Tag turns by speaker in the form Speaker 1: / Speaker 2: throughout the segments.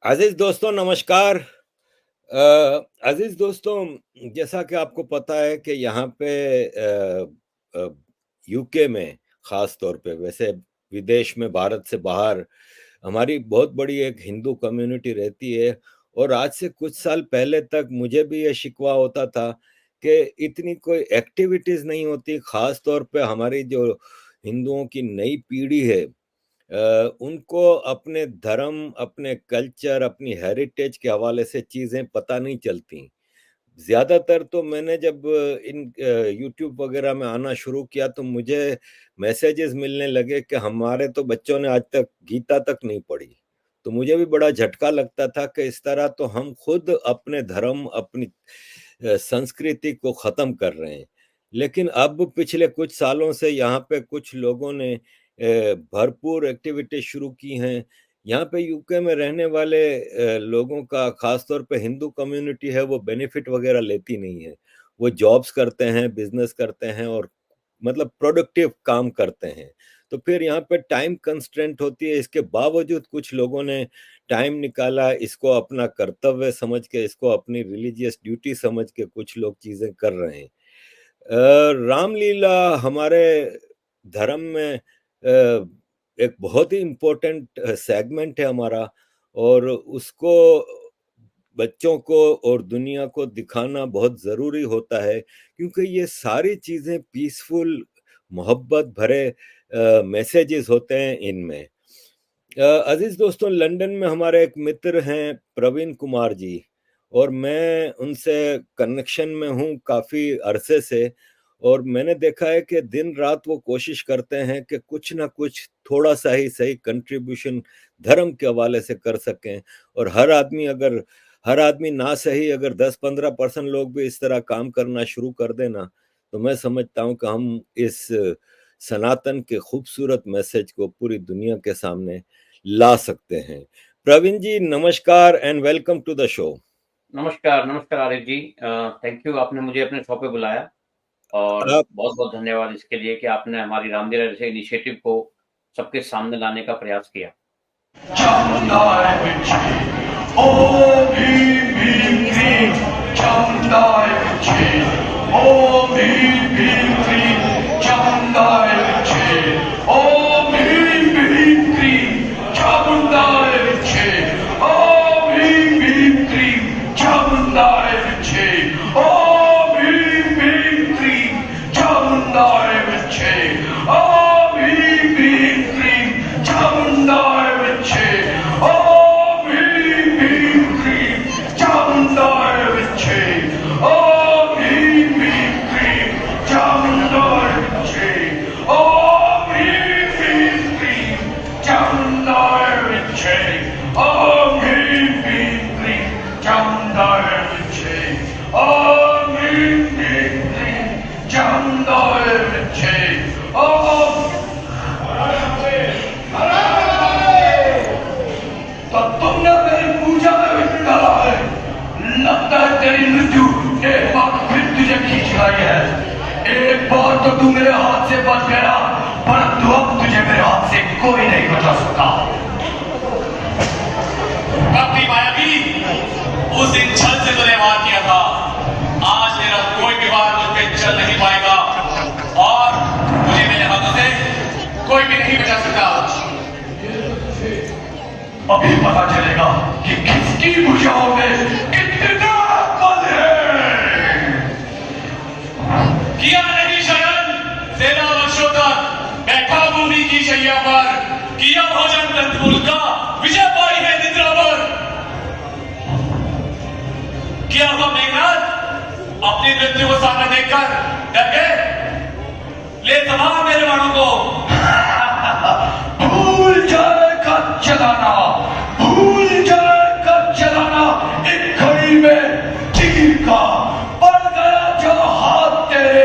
Speaker 1: अजीज दोस्तों नमस्कार। अजीज दोस्तों, जैसा कि आपको पता है कि यहाँ पे यूके में ख़ास तौर पे, वैसे विदेश में भारत से बाहर हमारी बहुत बड़ी एक हिंदू कम्युनिटी रहती है। और आज से कुछ साल पहले तक मुझे भी ये शिकवा होता था कि इतनी कोई एक्टिविटीज़ नहीं होती, ख़ास तौर पे हमारी जो हिंदुओं की नई पीढ़ी है, उनको अपने धर्म, अपने कल्चर, अपनी हेरिटेज के हवाले से चीज़ें पता नहीं चलती। ज़्यादातर तो मैंने जब इन यूट्यूब वगैरह में आना शुरू किया तो मुझे मैसेजेस मिलने लगे कि हमारे तो बच्चों ने आज तक गीता तक नहीं पढ़ी। तो मुझे भी बड़ा झटका लगता था कि इस तरह तो हम खुद अपने धर्म, अपनी संस्कृति को ख़त्म कर रहे हैं। लेकिन अब पिछले कुछ सालों से यहाँ पे कुछ लोगों ने भरपूर एक्टिविटी शुरू की हैं। यहाँ पे यूके में रहने वाले लोगों का, खास तौर पे हिंदू कम्युनिटी है, वो बेनिफिट वगैरह लेती नहीं है। वो जॉब्स करते हैं, बिजनेस करते हैं और मतलब प्रोडक्टिव काम करते हैं। तो फिर यहाँ पे टाइम कंस्ट्रेंट होती है। इसके बावजूद कुछ लोगों ने टाइम निकाला, इसको अपना कर्तव्य समझ के, इसको अपनी रिलीजियस ड्यूटी समझ के कुछ लोग चीजें कर रहे हैं। रामलीला हमारे धर्म में एक बहुत ही इम्पोर्टेंट सेगमेंट है हमारा, और उसको बच्चों को और दुनिया को दिखाना बहुत ज़रूरी होता है, क्योंकि ये सारी चीज़ें पीसफुल, मोहब्बत भरे मैसेजेस होते हैं इनमें। अजीज दोस्तों, लंदन में हमारे एक मित्र हैं प्रवीण कुमार जी, और मैं उनसे कनेक्शन में हूँ काफ़ी अरसे से। और मैंने देखा है कि दिन रात वो कोशिश करते हैं कि कुछ ना कुछ थोड़ा सा ही सही कंट्रीब्यूशन धर्म के हवाले से कर सकें। और हर आदमी ना सही, अगर 10-15% लोग भी इस तरह काम करना शुरू कर देना, तो मैं समझता हूँ कि हम इस सनातन के खूबसूरत मैसेज को पूरी दुनिया के सामने ला सकते हैं। प्रवीण जी नमस्कार and welcome to the show.
Speaker 2: नमस्कार नमस्कार आरिफ जी, थैंक यू, आपने मुझे अपने शो पे बुलाया और
Speaker 1: आप
Speaker 2: बहुत बहुत धन्यवाद इसके लिए कि आपने हमारी रामलीला जैसे इनिशिएटिव को सबके सामने लाने का प्रयास किया।
Speaker 3: एक बार तो तू मेरे हाथ से बच गया, परंतु अब तुझे मेरे हाथ से कोई नहीं बचा सकता।
Speaker 4: कभी मायावी उस दिन छल से तुमने वार किया था, आज मेरा कोई भी वार मुझ पे चल नहीं पाएगा और मुझे मेरे हाथों से कोई भी नहीं बचा सकता।
Speaker 3: अभी पता चलेगा कि किसकी भुजाओं में कितना बल है।
Speaker 4: किया नहीं शयन सेना वर्षों तक बैठा भूमि की शैया पर, किया भोजन तंतुल का विजय पाई है निद्रा पर। क्या हुआ मेघनाथ, अपनी मृत्यु को सामने देखकर डर गए? ले संभाल मेरे बाणों को।
Speaker 3: भूल जाएगा चलाना, भूल जाएगा चलाना, एक घड़ी में तीर का पड़ गया जो हाथ तेरे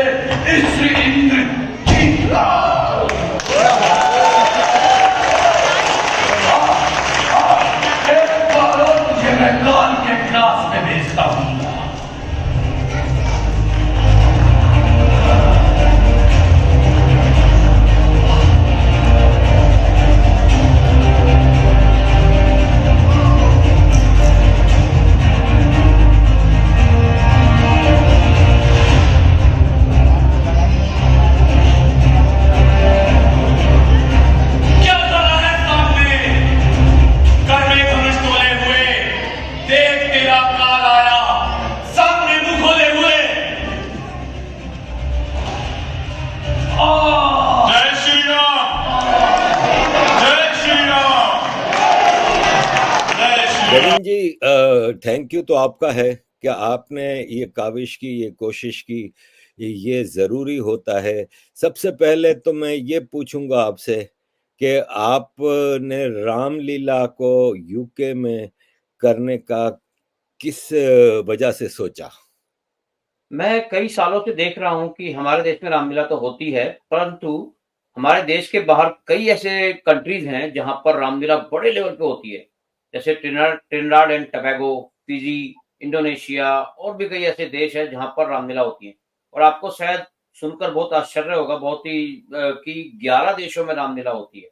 Speaker 3: इस इंद्र जीत का। एक बार और तुझे मैं काल के ग्लास में भेजता हूं।
Speaker 1: प्रवीण जी, थैंक यू तो आपका है कि आपने ये काविश की, ये कोशिश की, ये ज़रूरी होता है। सबसे पहले तो मैं ये पूछूंगा आपसे कि आपने रामलीला को यूके में करने का किस वजह से सोचा?
Speaker 2: मैं कई सालों से देख रहा हूँ कि हमारे देश में रामलीला तो होती है, परंतु हमारे देश के बाहर कई ऐसे कंट्रीज़ हैं जहाँ पर रामलीला बड़े लेवल पे होती है। जैसे Trinidad and Tobago, Fiji, Indonesia और भी कई ऐसे देश हैं जहाँ पर रामलीला होती है। और आपको शायद सुनकर बहुत आश्चर्य होगा, बहुत ही कि 11 देशों में रामलीला होती है।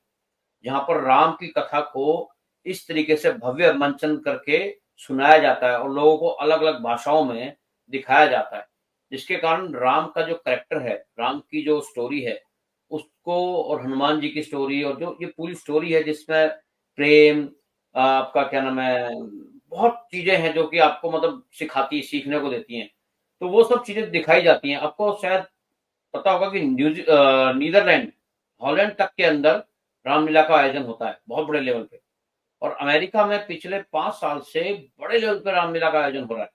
Speaker 2: जहाँ पर राम की कथा को इस तरीके से भव्य मंचन करके सुनाया जाता है और लोगों को अलग-अलग भाषाओं में दिखाया जाता है। जिसके कारण राम का जो कैरेक्टर है, राम की जो स्टोरी है, उसको और हनुमान जी की स्टोरी और जो ये पूरी स्टोरी है जिसमें प्रेम, आपका क्या नाम है, बहुत चीज़ें हैं जो कि आपको मतलब सिखाती सीखने को देती हैं। तो वो सब चीज़ें दिखाई जाती हैं। आपको शायद पता होगा कि नीदरलैंड, हॉलैंड तक के अंदर रामलीला का आयोजन होता है, बहुत बड़े लेवल पे। और अमेरिका में पिछले 5 साल से बड़े लेवल पे रामलीला का आयोजन हो रहा है।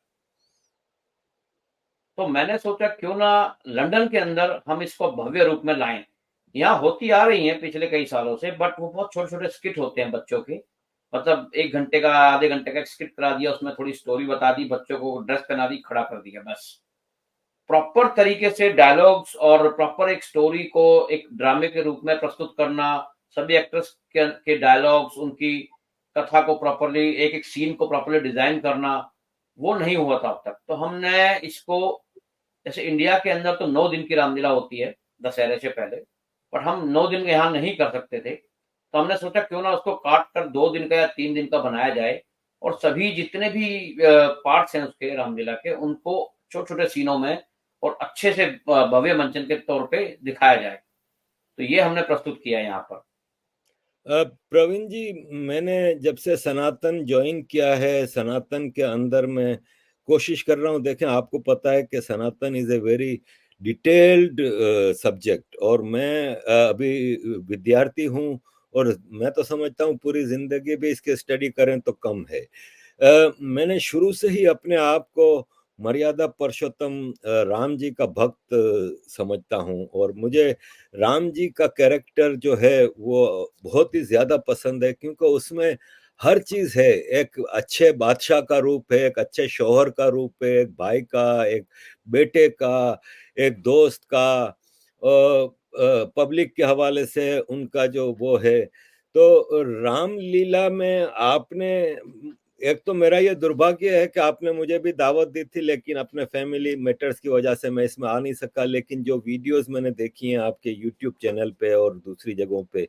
Speaker 2: तो मैंने सोचा क्यों ना लंदन के अंदर हम इसको भव्य रूप में लाएँ। यहाँ होती आ रही हैं पिछले कई सालों से, बट वो बहुत छोटे-छोटे स्किट होते हैं बच्चों के। मतलब 1 घंटे का, आधे घंटे का एक स्किट करा दिया, उसमें थोड़ी स्टोरी बता दी, बच्चों को ड्रेस पहना दी, खड़ा कर दिया, बस। प्रॉपर तरीके से डायलॉग्स और प्रॉपर एक स्टोरी को एक ड्रामे के रूप में प्रस्तुत करना, सभी एक्टर्स के डायलॉग्स, उनकी कथा को प्रॉपर्ली, एक-एक सीन को प्रॉपर्ली डिज़ाइन करना, वो नहीं हुआ था अब तक। तो हमने इसको, जैसे इंडिया के अंदर तो 9 दिन की रामलीला होती है, दशहरे से पहले, बट हम 9 दिन यहाँ नहीं कर सकते थे। तो हमने सोचा क्यों ना उसको काट कर 2 दिन का या 3 दिन का बनाया जाए और सभी जितने भी पार्ट्स हैं उसके रामलीला के, उनको छोटे-छोटे सीनों में और अच्छे से भव्य मंचन के तौर पे दिखाया जाए। तो ये हमने प्रस्तुत किया है यहाँ पर।
Speaker 1: प्रवीण जी, मैंने जब से सनातन ज्वाइन किया है, सनातन के अंदर मैं कोशिश कर रहा हूँ। देखें, आपको पता है कि Sanatan is a very detailed subject, और मैं अभी विद्यार्थी हूँ, और मैं तो समझता हूँ पूरी ज़िंदगी भी इसके स्टडी करें तो कम है। मैंने शुरू से ही अपने आप को मर्यादा पुरुषोत्तम राम जी का भक्त समझता हूँ, और मुझे राम जी का कैरेक्टर जो है वो बहुत ही ज़्यादा पसंद है, क्योंकि उसमें हर चीज़ है। एक अच्छे बादशाह का रूप है, एक अच्छे शौहर का रूप है, एक भाई का, एक बेटे का, एक दोस्त का, पब्लिक के हवाले से उनका जो वो है। तो रामलीला में आपने, एक तो मेरा ये दुर्भाग्य है कि आपने मुझे भी दावत दी थी, लेकिन अपने फैमिली मैटर्स की वजह से मैं इसमें आ नहीं सका। लेकिन जो वीडियोस मैंने देखी हैं आपके यूट्यूब चैनल पे और दूसरी जगहों पे,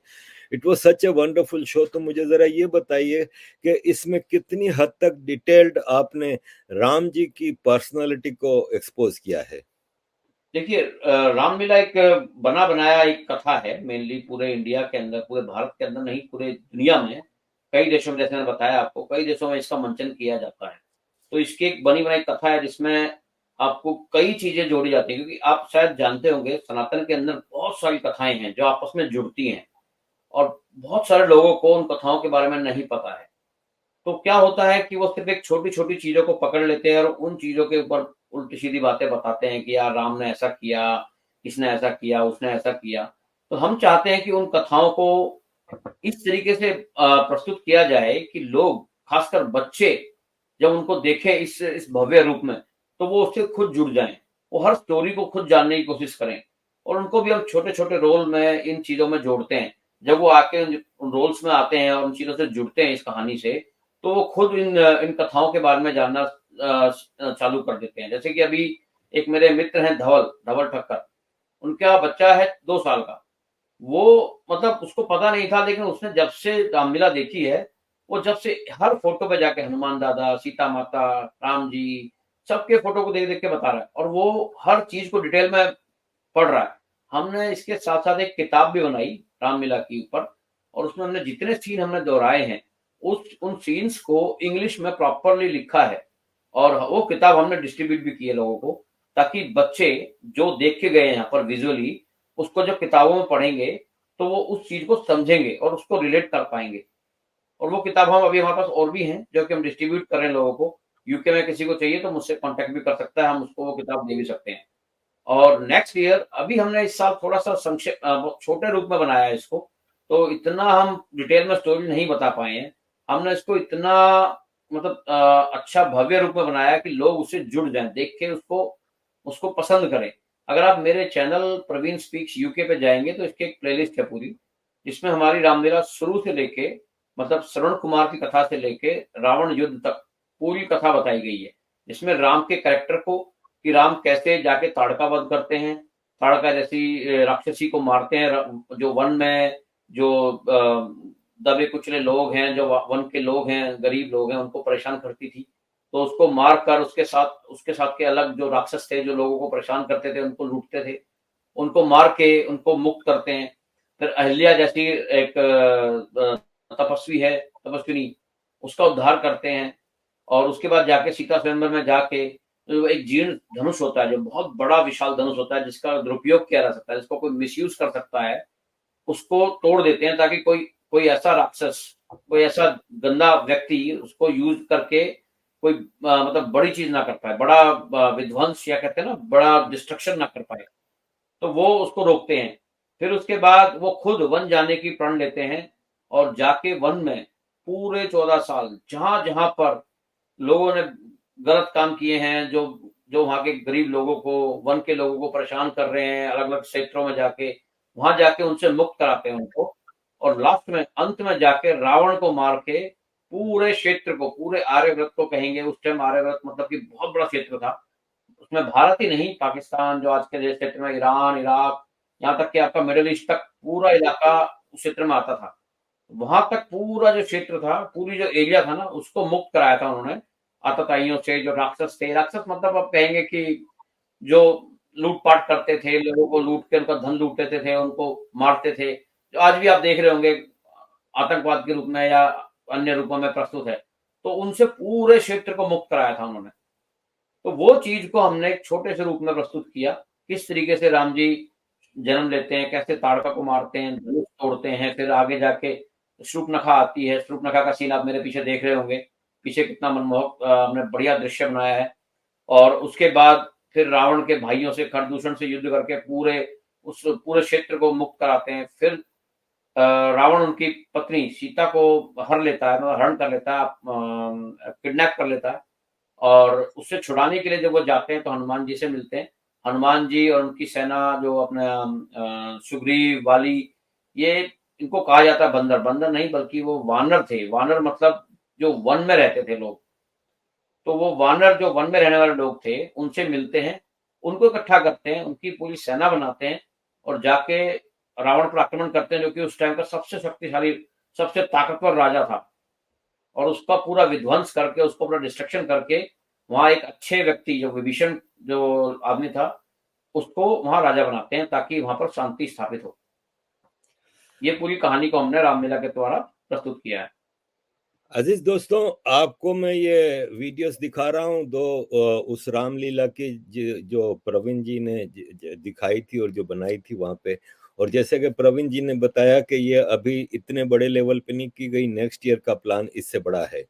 Speaker 1: it was such a wonderful show. तो मुझे ज़रा ये बताइए कि इसमें कितनी हद तक डिटेल्ड आपने राम जी की पर्सनालिटी को एक्सपोज किया है?
Speaker 2: देखिए, रामलीला एक बना बनाया एक कथा है, मेनली पूरे इंडिया के अंदर, पूरे भारत के अंदर नहीं, पूरे दुनिया में कई देशों में, जैसे मैंने बताया आपको, कई देशों में इसका मंचन किया जाता है। तो इसकी एक बनी बनाई कथा है जिसमें आपको कई चीजें जोड़ी जाती हैं, क्योंकि आप शायद जानते होंगे सनातन के अंदर बहुत सारी कथाएं हैं जो आपस में जुड़ती हैं और बहुत सारे लोगों को उन कथाओं के बारे में नहीं पता है। तो क्या होता है कि वो सिर्फ एक छोटी-छोटी चीज़ों को पकड़ लेते हैं और उन चीज़ों के ऊपर उल्टी-सीधी बातें बताते हैं कि यार राम ने ऐसा किया, इसने ऐसा किया, उसने ऐसा किया। तो हम चाहते हैं कि उन कथाओं को इस तरीके से प्रस्तुत किया जाए कि लोग, खासकर बच्चे, जब उनको देखें इस भव्य रूप में, तो वो उससे खुद जुड़ जाएँ। वो हर स्टोरी को खुद जानने की कोशिश करें और उनको भी हम छोटे-छोटे रोल में इन चीज़ों में जोड़ते हैं। जब वो आके उन रोल्स में आते हैं और उन चीज़ों से जुड़ते हैं इस कहानी से, तो वो खुद इन कथाओं के बारे में जानना चालू कर देते हैं। जैसे कि अभी एक मेरे मित्र हैं धवल, धवल ठक्कर, उनका बच्चा है 2 साल का। वो मतलब उसको पता नहीं था, लेकिन उसने जब से रामलीला देखी है, वो जब से हर फ़ोटो पे जाके हनुमान दादा, सीता माता, राम जी, सबके फ़ोटो को देख-देख के बता रहा है और वो हर चीज़ को डिटेल में पढ़ रहा है। हमने इसके साथ-साथ एक किताब भी बनाई रामलीला के ऊपर और उसमें हमने जितने सीन हमने दोहराए हैं, उन सीन्स को इंग्लिश में प्रॉपरली लिखा है और वो किताब हमने डिस्ट्रीब्यूट भी की है लोगों को, ताकि बच्चे जो देख के गए हैं यहाँ पर विज़ुअली, उसको जब किताबों में पढ़ेंगे, तो वो उस चीज़ को समझेंगे और उसको रिलेट कर पाएँगे। और वो किताब हम अभी हमारे पास और भी हैं जो कि हम डिस्ट्रीब्यूट कर रहे हैं लोगों को। यूके में किसी को चाहिए तो मुझसे कॉन्टैक्ट भी कर सकता है, हम उसको वो किताब दे भी सकते हैं। और नेक्स्ट ईयर अभी हमने इस साल थोड़ा-सा छोटे रूप में बनाया है इसको, तो इतना हम डिटेल में स्टोरी नहीं बता पाए हैं। हमने इसको इतना मतलब अच्छा भव्य रूप में बनाया है कि लोग उससे जुड़ जाएँ, देख के उसको उसको पसंद करें। अगर आप मेरे चैनल प्रवीण स्पीक्स यूके पे जाएँगे तो इसकी एक प्लेलिस्ट है पूरी, जिसमें हमारी रामलीला शुरू से लेके मतलब श्रवण कुमार की कथा से लेके रावण युद्ध तक पूरी कथा बताई गई है। जिसमें राम के कैरेक्टर को कि राम कैसे जाके ताड़का वध करते हैं, ताड़का जैसी राक्षसी को मारते हैं, जो वन में जो दबे कुचले लोग हैं, जो वन के लोग हैं, गरीब लोग हैं, उनको परेशान करती थी। तो उसको मार कर उसके साथ के अलग जो राक्षस थे, जो लोगों को परेशान करते थे, उनको लूटते थे। उनको मार के उनको मुक्त करते हैं। फिर अहिल्या जैसी एक तपस्वी है, तपस्विनी, उसका उद्धार करते हैं और उसके बाद जाके सीता स्वयंवर में जाके जो एक जीर्ण धनुष होता है, जो बहुत बड़ा विशाल धनुष होता है, जिसका दुरुपयोग किया जा सकता है, जिसको कोई मिसयूज कर सकता है, उसको तोड़ देते हैं ताकि कोई कोई ऐसा राक्षस, कोई ऐसा गंदा व्यक्ति उसको यूज करके कोई मतलब बड़ी चीज ना कर पाए, बड़ा विध्वंस या कहते हैं ना बड़ा डिस्ट्रक्शन ना कर पाए। तो वो उसको रोकते हैं। फिर उसके बाद वो खुद वन जाने की प्रण लेते हैं और जाके वन में पूरे 14 साल जहां-जहां पर लोगों ने गलत काम किए हैं, जो वहाँ के गरीब लोगों को, वन के लोगों को परेशान कर रहे हैं, अलग-अलग क्षेत्रों में जाके, वहाँ जाके उनसे मुक्त कराते हैं उनको और लास्ट में अंत में जाके रावण को मार के पूरे क्षेत्र को, पूरे आर्यव्रत को कहेंगे, उस टाइम आर्यव्रत मतलब कि बहुत बड़ा क्षेत्र था। उसमें भारत ही नहीं, पाकिस्तान जो आज के जैसे क्षेत्र में ईरान, इराक, यहाँ तक कि आपका मिडल ईस्ट तक पूरा इलाका उस क्षेत्र में आता था। वहां तक पूरा जो क्षेत्र था, पूरी जो एरिया था ना, उसको मुक्त कराया था उन्होंने आतताइयों से, जो राक्षस थे। राक्षस मतलब आप कहेंगे कि जो लूट-पाट करते थे, लोगों को लूट के उनका धन लूट लेते थे, उनको मारते थे। जो आज भी आप देख रहे होंगे आतंकवाद के रूप में या अन्य रूपों में प्रस्तुत है। तो उनसे पूरे क्षेत्र को मुक्त कराया था उन्होंने। तो वो चीज़ को हमने एक छोटे से रूप में प्रस्तुत किया, किस तरीके से राम जी जन्म लेते हैं, कैसे ताड़का को मारते हैं, धनुष तोड़ते हैं, फिर आगे जाके शूर्पणखा आती है। शूर्पणखा का सीन आप मेरे पीछे देख रहे होंगे। पीछे कितना मनमोहक हमने बढ़िया दृश्य बनाया है। और उसके बाद फिर रावण के भाइयों से खरदूषण से युद्ध करके पूरे क्षेत्र को मुक्त कराते हैं। फिर रावण उनकी पत्नी सीता को हर लेता है, मतलब हरण कर लेता है, किडनैप कर लेता है और उससे छुड़ाने के लिए जब वो जाते हैं तो हनुमान जी से मिलते हैं। हनुमान जी और उनकी सेना जो अपना सुग्रीव, वाली, ये इनको कहा जाता है बंदर। बंदर नहीं बल्कि वो वानर थे। वानर मतलब जो वन में रहते थे लोग। तो वो वानर जो वन में रहने वाले लोग थे, उनसे मिलते हैं, उनको इकट्ठा करते हैं, उनकी पूरी सेना बनाते हैं और जाके रावण पर आक्रमण करते हैं, जो कि उस टाइम का सबसे शक्तिशाली, सबसे ताकतवर राजा था। और उसका पूरा विध्वंस करके, उसको पूरा डिस्ट्रक्शन करके, वहाँ एक अच्छे व्यक्ति जो विभीषण जो आदमी था, उसको वहाँ राजा बनाते हैं ताकि वहाँ पर शांति स्थापित हो। ये पूरी कहानी को हमने रामलीला के द्वारा प्रस्तुत किया है।
Speaker 1: अजीज दोस्तों, आपको मैं ये वीडियोस दिखा रहा हूँ उस रामलीला की जो प्रवीण जी ने दिखाई थी और जो बनाई थी वहाँ पे। और जैसे कि प्रवीण जी ने बताया कि ये अभी इतने बड़े लेवल पे नहीं की गई, नेक्स्ट ईयर का प्लान इससे बड़ा है।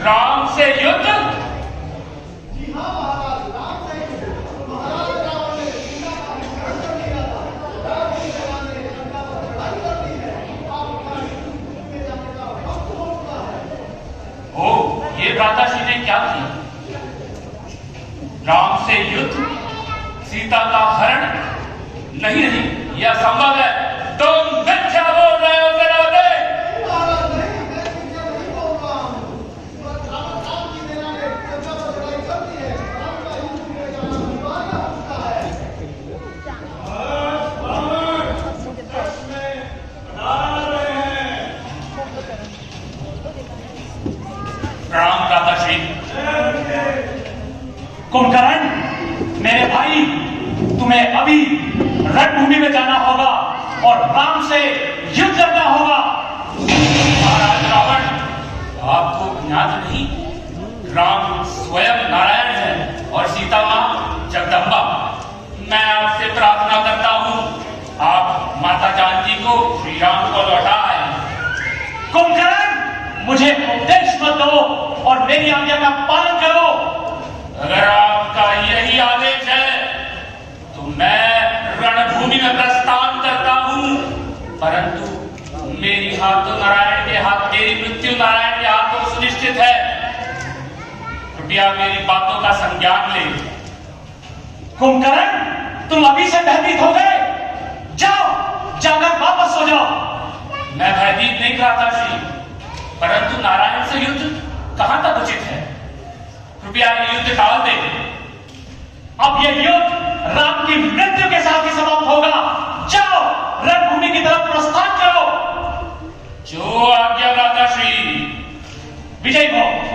Speaker 4: राम से युद्ध? ये भ्राताश्री ने क्या किया? राम से युद्ध, सीता का हरण नहीं नहीं, यह संभव है। तुम मिथ्या बोल रहे हो जनाबे। राम प्राताश्री। कुंभकर्ण, मेरे भाई, तुम्हें अभी रणभूमि में जाना होगा और राम से युद्ध करना होगा। महाराज रावण, आपको ज्ञात नहीं, राम स्वयं नारायण है और सीता मां जगदम्बा। मैं आपसे प्रार्थना करता हूं, आप माता जानकी को श्री राम को लौटाएं। कुंभकर्ण, मुझे उपदेश मत दो और मेरी आज्ञा का पालन करो। अगर आपका यही आदेश है तो मैं रणभूमि में प्रस्थान करता हूं, परंतु मेरी हाथ तो नारायण के हाथ, मेरी मृत्यु नारायण के हाथों सुनिश्चित है। कृपया मेरी बातों का संज्ञान ले। कुंभकर्ण, तुम अभी से भयभीत हो गए। जाओ, जाकर वापस हो जाओ। मैं भयभीत नहीं था श्री, परंतु नारायण से युद्ध कहां तक उचित है। कृपया युद्ध टाल दे। अब यह युद्ध राम की मृत्यु के साथ ही समाप्त होगा। जाओ, रणभूमि की तरफ प्रस्थान करो। जो आज्ञा दाता श्री। विजय भव।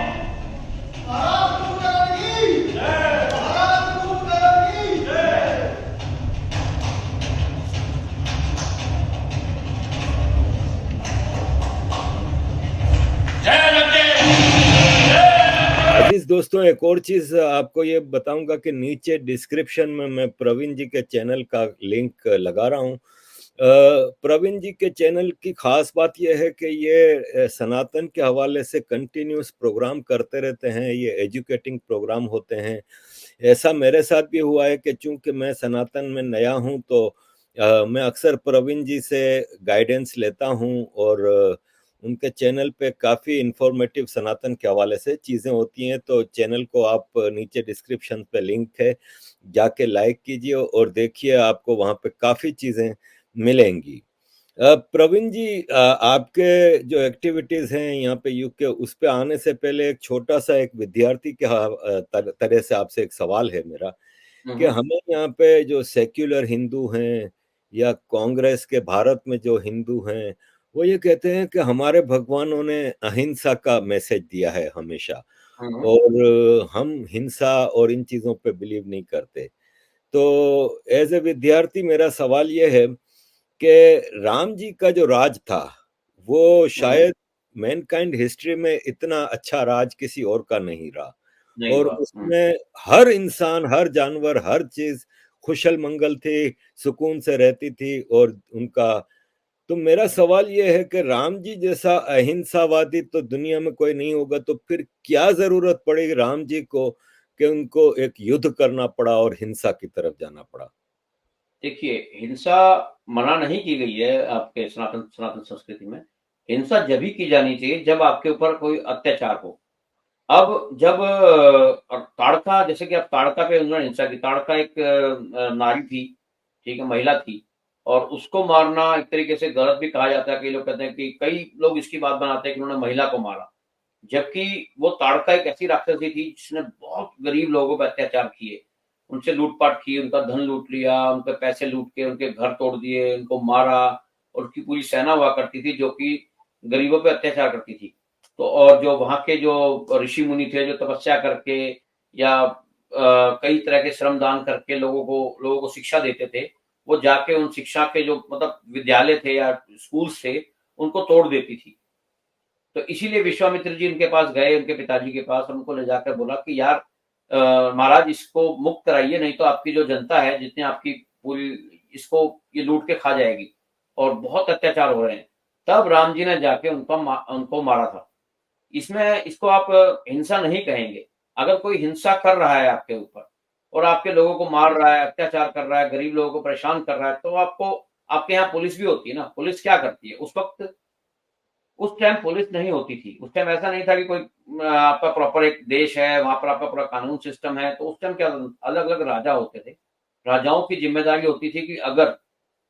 Speaker 1: अजीज दोस्तों, एक और चीज आपको ये बताऊंगा कि नीचे डिस्क्रिप्शन में मैं प्रवीण जी के चैनल का लिंक लगा रहा हूँ। प्रवीण जी के चैनल की खास बात यह है कि ये सनातन के हवाले से कंटिन्यूस प्रोग्राम करते रहते हैं। ये एजुकेटिंग प्रोग्राम होते हैं। ऐसा मेरे साथ भी हुआ है कि चूंकि मैं सनातन में नया हूं तो मैं अक्सर प्रवीण जी से गाइडेंस लेता हूं और उनके चैनल पे काफ़ी इंफॉर्मेटिव सनातन के हवाले से चीज़ें होती हैं। तो चैनल को आप नीचे डिस्क्रिप्शन पे लिंक है, जाके लाइक कीजिए और देखिए, आपको वहाँ पे काफ़ी चीज़ें मिलेंगी। प्रवीण जी, आपके जो एक्टिविटीज़ हैं यहाँ पे यूके, उस पे आने से पहले एक छोटा सा एक विद्यार्थी के तरह से आपसे एक सवाल है मेरा कि हमें यहाँ पे जो सेक्युलर हिंदू हैं या कांग्रेस के भारत में जो हिंदू हैं, वो ये कहते हैं कि हमारे भगवानों ने अहिंसा का मैसेज दिया है हमेशा, और हम हिंसा और इन चीज़ों पे बिलीव नहीं करते। तो एज ए विद्यार्थी मेरा सवाल ये है कि राम जी का जो राज था वो शायद मैनकाइंड हिस्ट्री में इतना अच्छा राज किसी और का नहीं रहा, और उसमें हर इंसान, हर जानवर, हर चीज खुशल मंगल थी, सुकून से रहती थी। और उनका, तो मेरा सवाल ये है कि राम जी जैसा अहिंसावादी तो दुनिया में कोई नहीं होगा, तो फिर क्या जरूरत पड़ी राम जी को कि उनको एक युद्ध करना पड़ा और हिंसा की तरफ जाना पड़ा?
Speaker 2: देखिए, हिंसा मना नहीं की गई है आपके सनातन संस्कृति में। हिंसा जब भी की जानी चाहिए जब आपके ऊपर कोई अत्याचार हो। अब जब ताड़का, जैसे कि अब ताड़का पे उन्होंने हिंसा की। ताड़का एक नारी थी, ठीक है, महिला थी, और उसको मारना एक तरीके से गलत भी कहा जाता है। कई लोग कहते हैं कि, कई लोग इसकी बात बनाते हैं कि उन्होंने महिला को मारा, जबकि वो ताड़का एक ऐसी राक्षसी थी जिसने बहुत गरीब लोगों पर अत्याचार किए, उनसे लूटपाट की, उनका धन लूट लिया, उनके पैसे लूट के उनके घर तोड़ दिए, उनको मारा। और उसकी पूरी सेना हुआ करती थी जो कि गरीबों पे अत्याचार करती थी। तो और जो वहां के जो ऋषि मुनि थे, जो तपस्या करके या कई तरह के श्रम दान करके लोगों को शिक्षा देते थे, वो जाके उन शिक्षा के जो मतलब विद्यालय थे या स्कूल थे, उनको तोड़ देती थी। तो इसीलिए विश्वामित्र जी उनके पास गए, उनके पिताजी के पास, और उनको ले जाकर बोला कि यार महाराज, इसको मुक्त कराइए, नहीं तो आपकी जो जनता है, जितने आपकी पूरी, इसको ये लूट के खा जाएगी और बहुत अत्याचार हो रहे हैं। तब राम जी ने जाके उनको मारा था। इसमें इसको आप हिंसा नहीं कहेंगे। अगर कोई हिंसा कर रहा है आपके ऊपर और आपके लोगों को मार रहा है, अत्याचार कर रहा है, गरीब लोगों को परेशान कर रहा है, तो आपको, आपके यहाँ पुलिस भी होती है ना। पुलिस क्या करती है उस वक्त? उस टाइम पुलिस नहीं होती थी। उस टाइम ऐसा नहीं था कि कोई आपका प्रॉपर एक देश है, वहां पर आपका पूरा कानून सिस्टम है। तो उस टाइम क्या, अलग अलग राजा होते थे, राजाओं की जिम्मेदारी होती थी कि अगर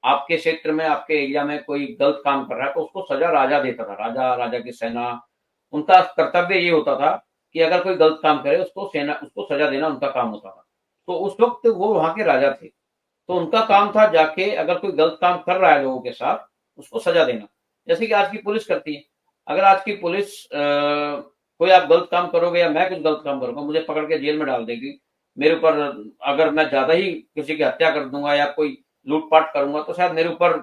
Speaker 2: आपके क्षेत्र में, आपके एरिया में कोई गलत काम कर रहा है तो उसको सजा राजा देता था। राजा, राजा की सेना, उनका कर्तव्य ये होता था कि अगर कोई गलत काम करे उसको सजा देना उनका काम होता था। तो उस वक्त वो वहां के राजा थे, तो उनका काम था जाके अगर कोई गलत काम कर रहा है लोगों के साथ उसको सजा देना, जैसे कि आज की पुलिस करती है। अगर आज की पुलिस कोई आप गलत काम करोगे या मैं कुछ गलत काम करूंगा, मुझे पकड़ के जेल में डाल देगी। मेरे ऊपर अगर मैं ज्यादा ही किसी की हत्या कर दूंगा या कोई लूटपाट करूंगा तो शायद मेरे ऊपर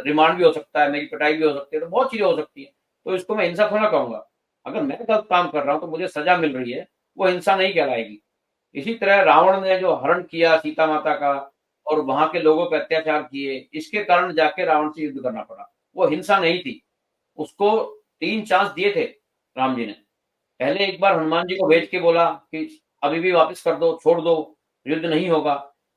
Speaker 2: रिमांड भी हो सकता है, मेरी पिटाई भी हो सकती है, तो बहुत चीजें हो सकती है। तो इसको मैं हिंसा थोड़ा कहूंगा। अगर मैं गलत काम कर रहा हूं तो मुझे सजा मिल रही है, वो हिंसा नहीं कहलाएगी। इसी तरह रावण ने जो हरण किया सीता माता का और वहां के लोगों पर अत्याचार किए, इसके कारण जाके रावण से युद्ध करना पड़ा। वो हिंसा नहीं थी। उसको 3 चांस दिए थे राम जी ने। पहले एक बार हनुमान जी को भेज के बोला कि अभी भी वापस कर दो, छोड़ दो, युद्ध नहीं होगा।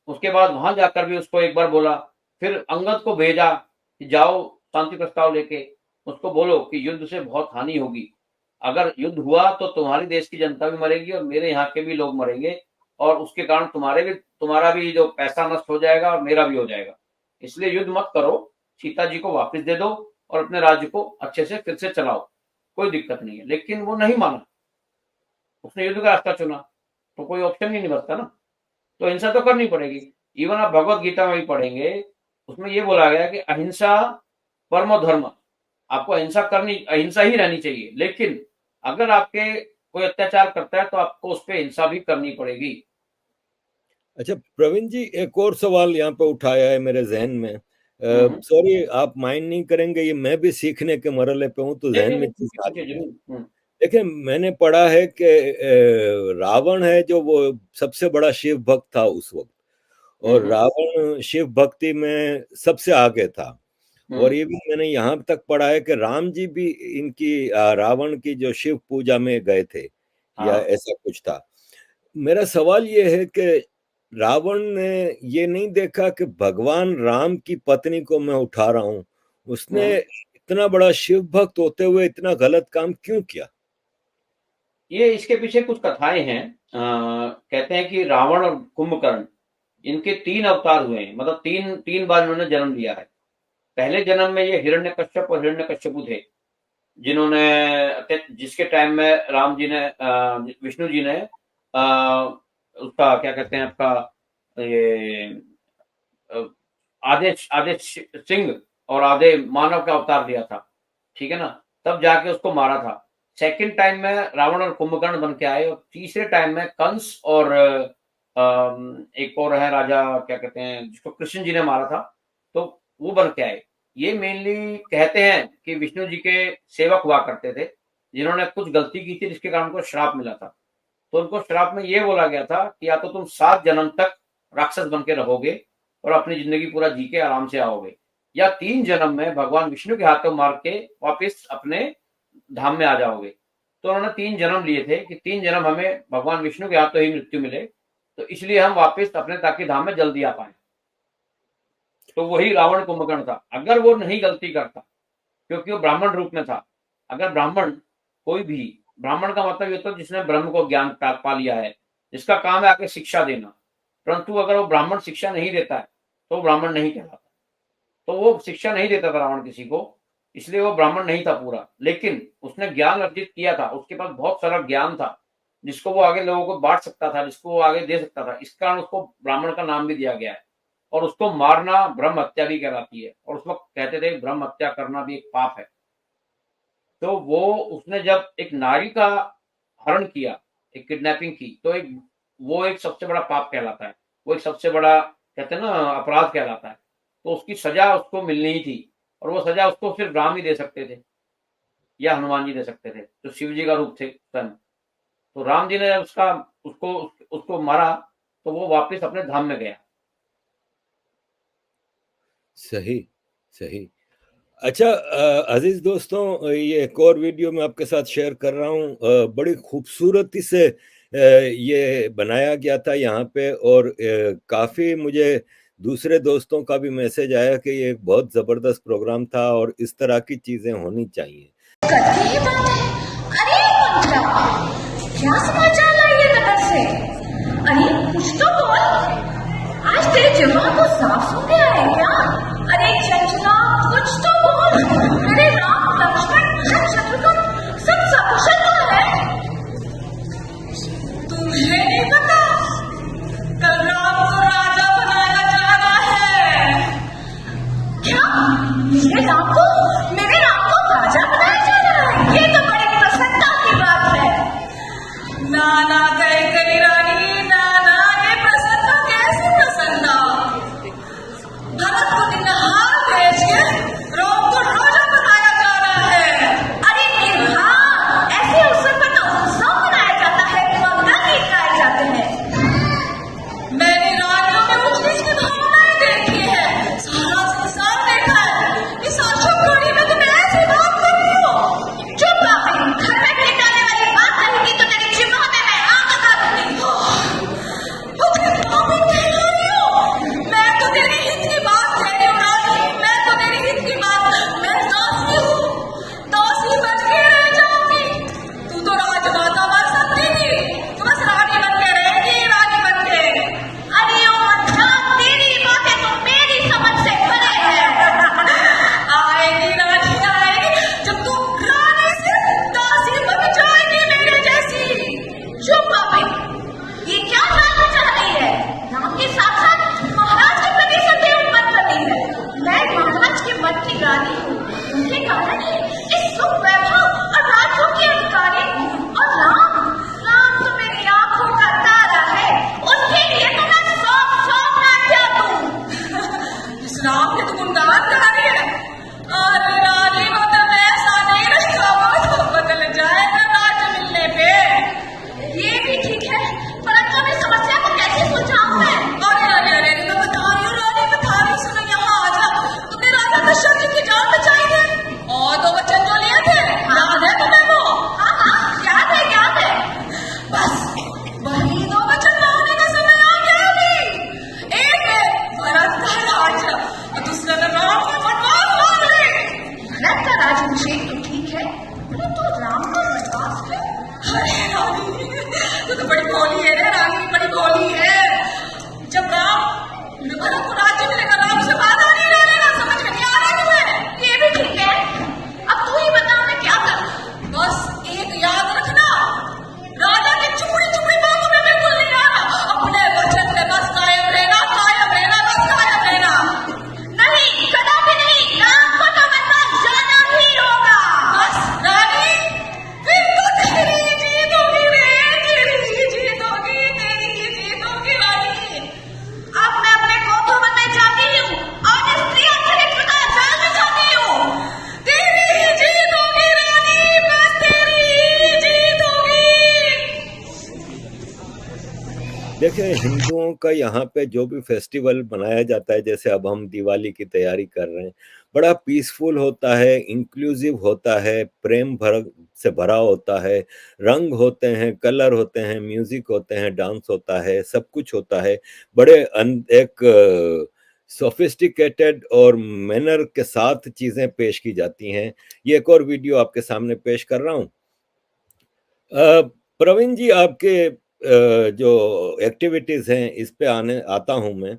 Speaker 2: उसके बाद वहां जाकर भी उसको एक बार बोला। फिर अंगद को भेजा कि जाओ शांति प्रस्ताव लेके, उसको बोलो कि युद्ध से बहुत हानि होगी। अगर युद्ध हुआ तो तुम्हारी देश की जनता भी मरेगी और मेरे यहाँ के भी लोग मरेंगे, और उसके कारण तुम्हारा भी जो पैसा नष्ट हो जाएगा और मेरा भी हो जाएगा। इसलिए युद्ध मत करो, सीता जी को वापस दे दो और अपने राज्य को अच्छे से फिर से चलाओ, कोई दिक्कत नहीं है। लेकिन वो नहीं माना, उसने युद्ध का रास्ता चुना, तो कोई ऑप्शन ही नहीं बचता ना। तो हिंसा तो करनी पड़ेगी। इवन आप भगवत गीता में भी पढ़ेंगे, उसमें ये बोला गया कि अहिंसा परमो धर्म। आपको अहिंसा ही रहनी चाहिए। लेकिन अगर आपके कोई अत्याचार करता है तो आपको उस पर हिंसा भी करनी पड़ेगी।
Speaker 1: अच्छा प्रवीण जी, एक और सवाल यहाँ पे उठाया है मेरे जहन में। सॉरी, आप माइंड नहीं करेंगे, ये मैं भी सीखने के मरहले पे हूँ तो जहन में चीज आती है।
Speaker 2: जरूर।
Speaker 1: देखिए, मैंने पढ़ा है कि रावण है जो वो सबसे बड़ा शिव भक्त था उस वक्त, और रावण शिव भक्ति में सबसे आगे था। और ये भी मैंने यहाँ तक पढ़ा है कि राम जी भी इनकी रावण की जो शिव पूजा में गए थे, या ऐसा कुछ था। मेरा सवाल ये है कि रावण ने ये नहीं देखा कि भगवान राम की पत्नी को मैं उठा रहा हूं, उसने इतना बड़ा शिव भक्त होते हुए इतना गलत काम क्यों किया?
Speaker 2: ये इसके पीछे कुछ कथाएं हैं। कहते हैं कि रावण और कुंभकर्ण, इनके 3 अवतार हुए हैं, मतलब तीन बार इन्होंने जन्म लिया है। पहले जन्म में ये हिरण्यकश्यप और हिरण्यकश्यपु थे, जिसके टाइम में राम जी ने विष्णु जी ने उसका क्या कहते हैं आपका ये आधे सिंह और आधे मानव का अवतार लिया था, ठीक है ना। तब जाके उसको मारा था। सेकंड टाइम में रावण और कुंभकर्ण बन के आए, और तीसरे टाइम में कंस और एक और है राजा, क्या कहते हैं, जिसको कृष्ण जी ने मारा था, तो वो बन के आए। ये मेनली कहते हैं कि विष्णु जी के सेवक हुआ करते थे, जिन्होंने कुछ गलती की थी जिसके कारण उनको श्राप मिला था। तो उनको श्राप में ये बोला गया था कि या तो तुम 7 जन्म तक राक्षस बन के रहोगे और अपनी जिंदगी पूरा जी के आराम से आओगे, या 3 जन्म में भगवान विष्णु के हाथों मार के वापिस अपने धाम में आ जाओगे। तो उन्होंने 3 जन्म लिए थे कि 3 जन्म हमें भगवान विष्णु के हाथों ही मृत्यु मिले, तो इसलिए हम वापिस अपने ताकि धाम में जल्दी आ पाए। तो वही रावण कुंभकर्ण था। अगर वो नहीं गलती करता, क्योंकि वो ब्राह्मण रूप में था, अगर ब्राह्मण कोई भी, ब्राह्मण का मतलब ये होता है जिसने ब्रह्म को ज्ञान पा लिया है, जिसका काम है आके शिक्षा देना, परंतु अगर वो ब्राह्मण शिक्षा नहीं देता है तो वो ब्राह्मण नहीं कहलाता। तो वो शिक्षा नहीं देता था रावण किसी को, इसलिए वो ब्राह्मण नहीं था पूरा। लेकिन उसने ज्ञान अर्जित किया था, उसके पास बहुत सारा ज्ञान था जिसको वो आगे लोगों को बांट सकता था, जिसको वो आगे दे सकता था। इस कारण उसको ब्राह्मण का नाम भी दिया गया है। और उसको मारना ब्रह्म हत्या भी कहलाती है, और उस वक्त कहते थे ब्रह्म हत्या करना भी एक पाप है। तो वो उसने जब एक नारी का हरण किया, एक किडनैपिंग की, तो वो एक सबसे बड़ा पाप कहलाता है, वो एक सबसे बड़ा कहते हैं ना अपराध कहलाता है। तो उसकी सजा उसको मिलनी ही थी, और वो सजा उसको सिर्फ राम ही दे सकते थे या हनुमान जी दे सकते थे, जो शिव जी का रूप थे स्वयं। तो राम जी ने उसको मारा, तो वो वापस अपने धाम में गया।
Speaker 1: सही सही। अच्छा अजीज दोस्तों, ये एक और वीडियो मैं आपके साथ शेयर कर रहा हूँ। बड़ी खूबसूरती से ये बनाया गया था यहाँ पे, और काफी मुझे दूसरे दोस्तों का भी मैसेज आया कि ये एक बहुत जबरदस्त प्रोग्राम था और इस तरह की चीजें होनी चाहिए।
Speaker 5: अरे क्या समाचार लाए नगर से? अरे कुछ तो बोल। आज तेरे जिम्मा को साफ सुनने आए क्या? अरे चंचला कुछ तो बोल। अरे राम लक्ष्मण भरत शत्रुघ्न सब सकुशल तो है? तुम्हें नहीं पता कल राम को राजा बनाया जा रहा है। क्या मेरे राम को राजा बनाया जा रहा है? ये तो बड़ी प्रसन्नता की बात है। नाना कहे कही रानी, नाना ये प्रसन्नता कैसी प्रसन्नता? भरत को निहार भेज के राम को राजा बनाया जा रहा है। अरे निर्हार, ऐसे अवसर पर तो उत्सव मनाया जाता है, मंगल गीत गाए जाते हैं। मैंने रानियों में ऊंच नीच की भावनाएं देखी है, सारा संसार देखा है। इस अशुभ घड़ी में तुम ऐसी बात कर रही हो? चुप बाबे, घर में ठिकाने वाली बात रहेगी तो तेरी जिम्मा में मैं आग लगा दूंगी। तुम बाबे कह रही हो? मैं तो तेरे हित की बात कह रही हूँ रानी, मैं तो तेरे हित की बात। मैं दासी हूँ, दासी बच के रह जाऊंगी। तू तो राजमाता बन सकती थी, तू बस रानी बन के रहेगी, रानी बन के। अरे ओ अच्छा, तेरी बातें तो मेरी समझ से परे है। आएगी रानी आएगी, जब तू रानी से दासी बन जाएगी मेरे जैसी। चुप बाबे, ये क्या जानना चाह रही है? राम के साथ साथ महाराज के प्रति संदेह उत्पन्न कर रही है। मैं महाराज के मन की रानी हूँ, उनके कारण ही इस सुख वैभव और राज्यों की अधिकारी हूँ। और राम तो मेरी आंखों का तारा है, उसके लिए तो मैं सौ मैं क्या दूं? इस राम के तो गुणगान गा रही है। अरे रानी वो तो ऐसा नहीं रहेगा, वो तो बदल जाएगा राज मिलने पे। ये भी ठीक है, परंतु अभी समस्या को कैसे सुलझाऊं मैं? अरे मैं बता रही हूँ रानी, बता रही हूँ, सुनो यहाँ आ जा। तुमने राजा दशरथ जी की जान बचाई है और 2 वचन जो लिए थे, याद है तुम्हें वो? हाँ याद है। बस वही 2 वचन मांगने का समय आ गया अभी। एक है भरत का राज्य और दूसरा में राम के वनवास मांग ले। भरत का राज्याभिषेक तो ठीक है, परंतु राम का वनवास है? अरे रानी तू तो बड़ी भोली है रे रानी, बड़ी भोली है। जब भरत को राज्य मिलेगा, राम से बाधा नहीं रहेगा, समझ में नहीं आ रहा तुम्हें? ये भी ठीक है, अब तू ही बता मैं क्या करूं? बस एक याद रखना, राजा की चुपड़ी चुपड़ी बातों में बिल्कुल नहीं आना। अपने वचन पे बस कायम रहना, बस कायम रहना। नहीं, कदापि नहीं, राम को तो वनवास जाना ही होगा। बस रानी, फिर तो तेरी जीत होगी रे, तेरी जीत होगी रानी। अब मैं अपने गोथों में जाती हूँ और स्त्री चरित्र का जाल में जाती हूँ। तेरी जीत होगी रानी, बस तेरी जीत होगी।
Speaker 1: देखिए, हिंदुओं का यहाँ पे जो भी फेस्टिवल मनाया जाता है, जैसे अब हम दिवाली की तैयारी कर रहे हैं, बड़ा पीसफुल होता है, इंक्लूसिव होता है, प्रेम से भरा होता है, रंग होते हैं, कलर होते हैं, म्यूजिक होते हैं, डांस होता है, सब कुछ होता है। बड़े एक सोफिस्टिकेटेड और मैनर के साथ चीजें पेश की जाती हैं। ये एक और वीडियो आपके सामने पेश कर रहा हूँ। प्रवीण जी, आपके जो एक्टिविटीज हैं इस पे आता हूं मैं,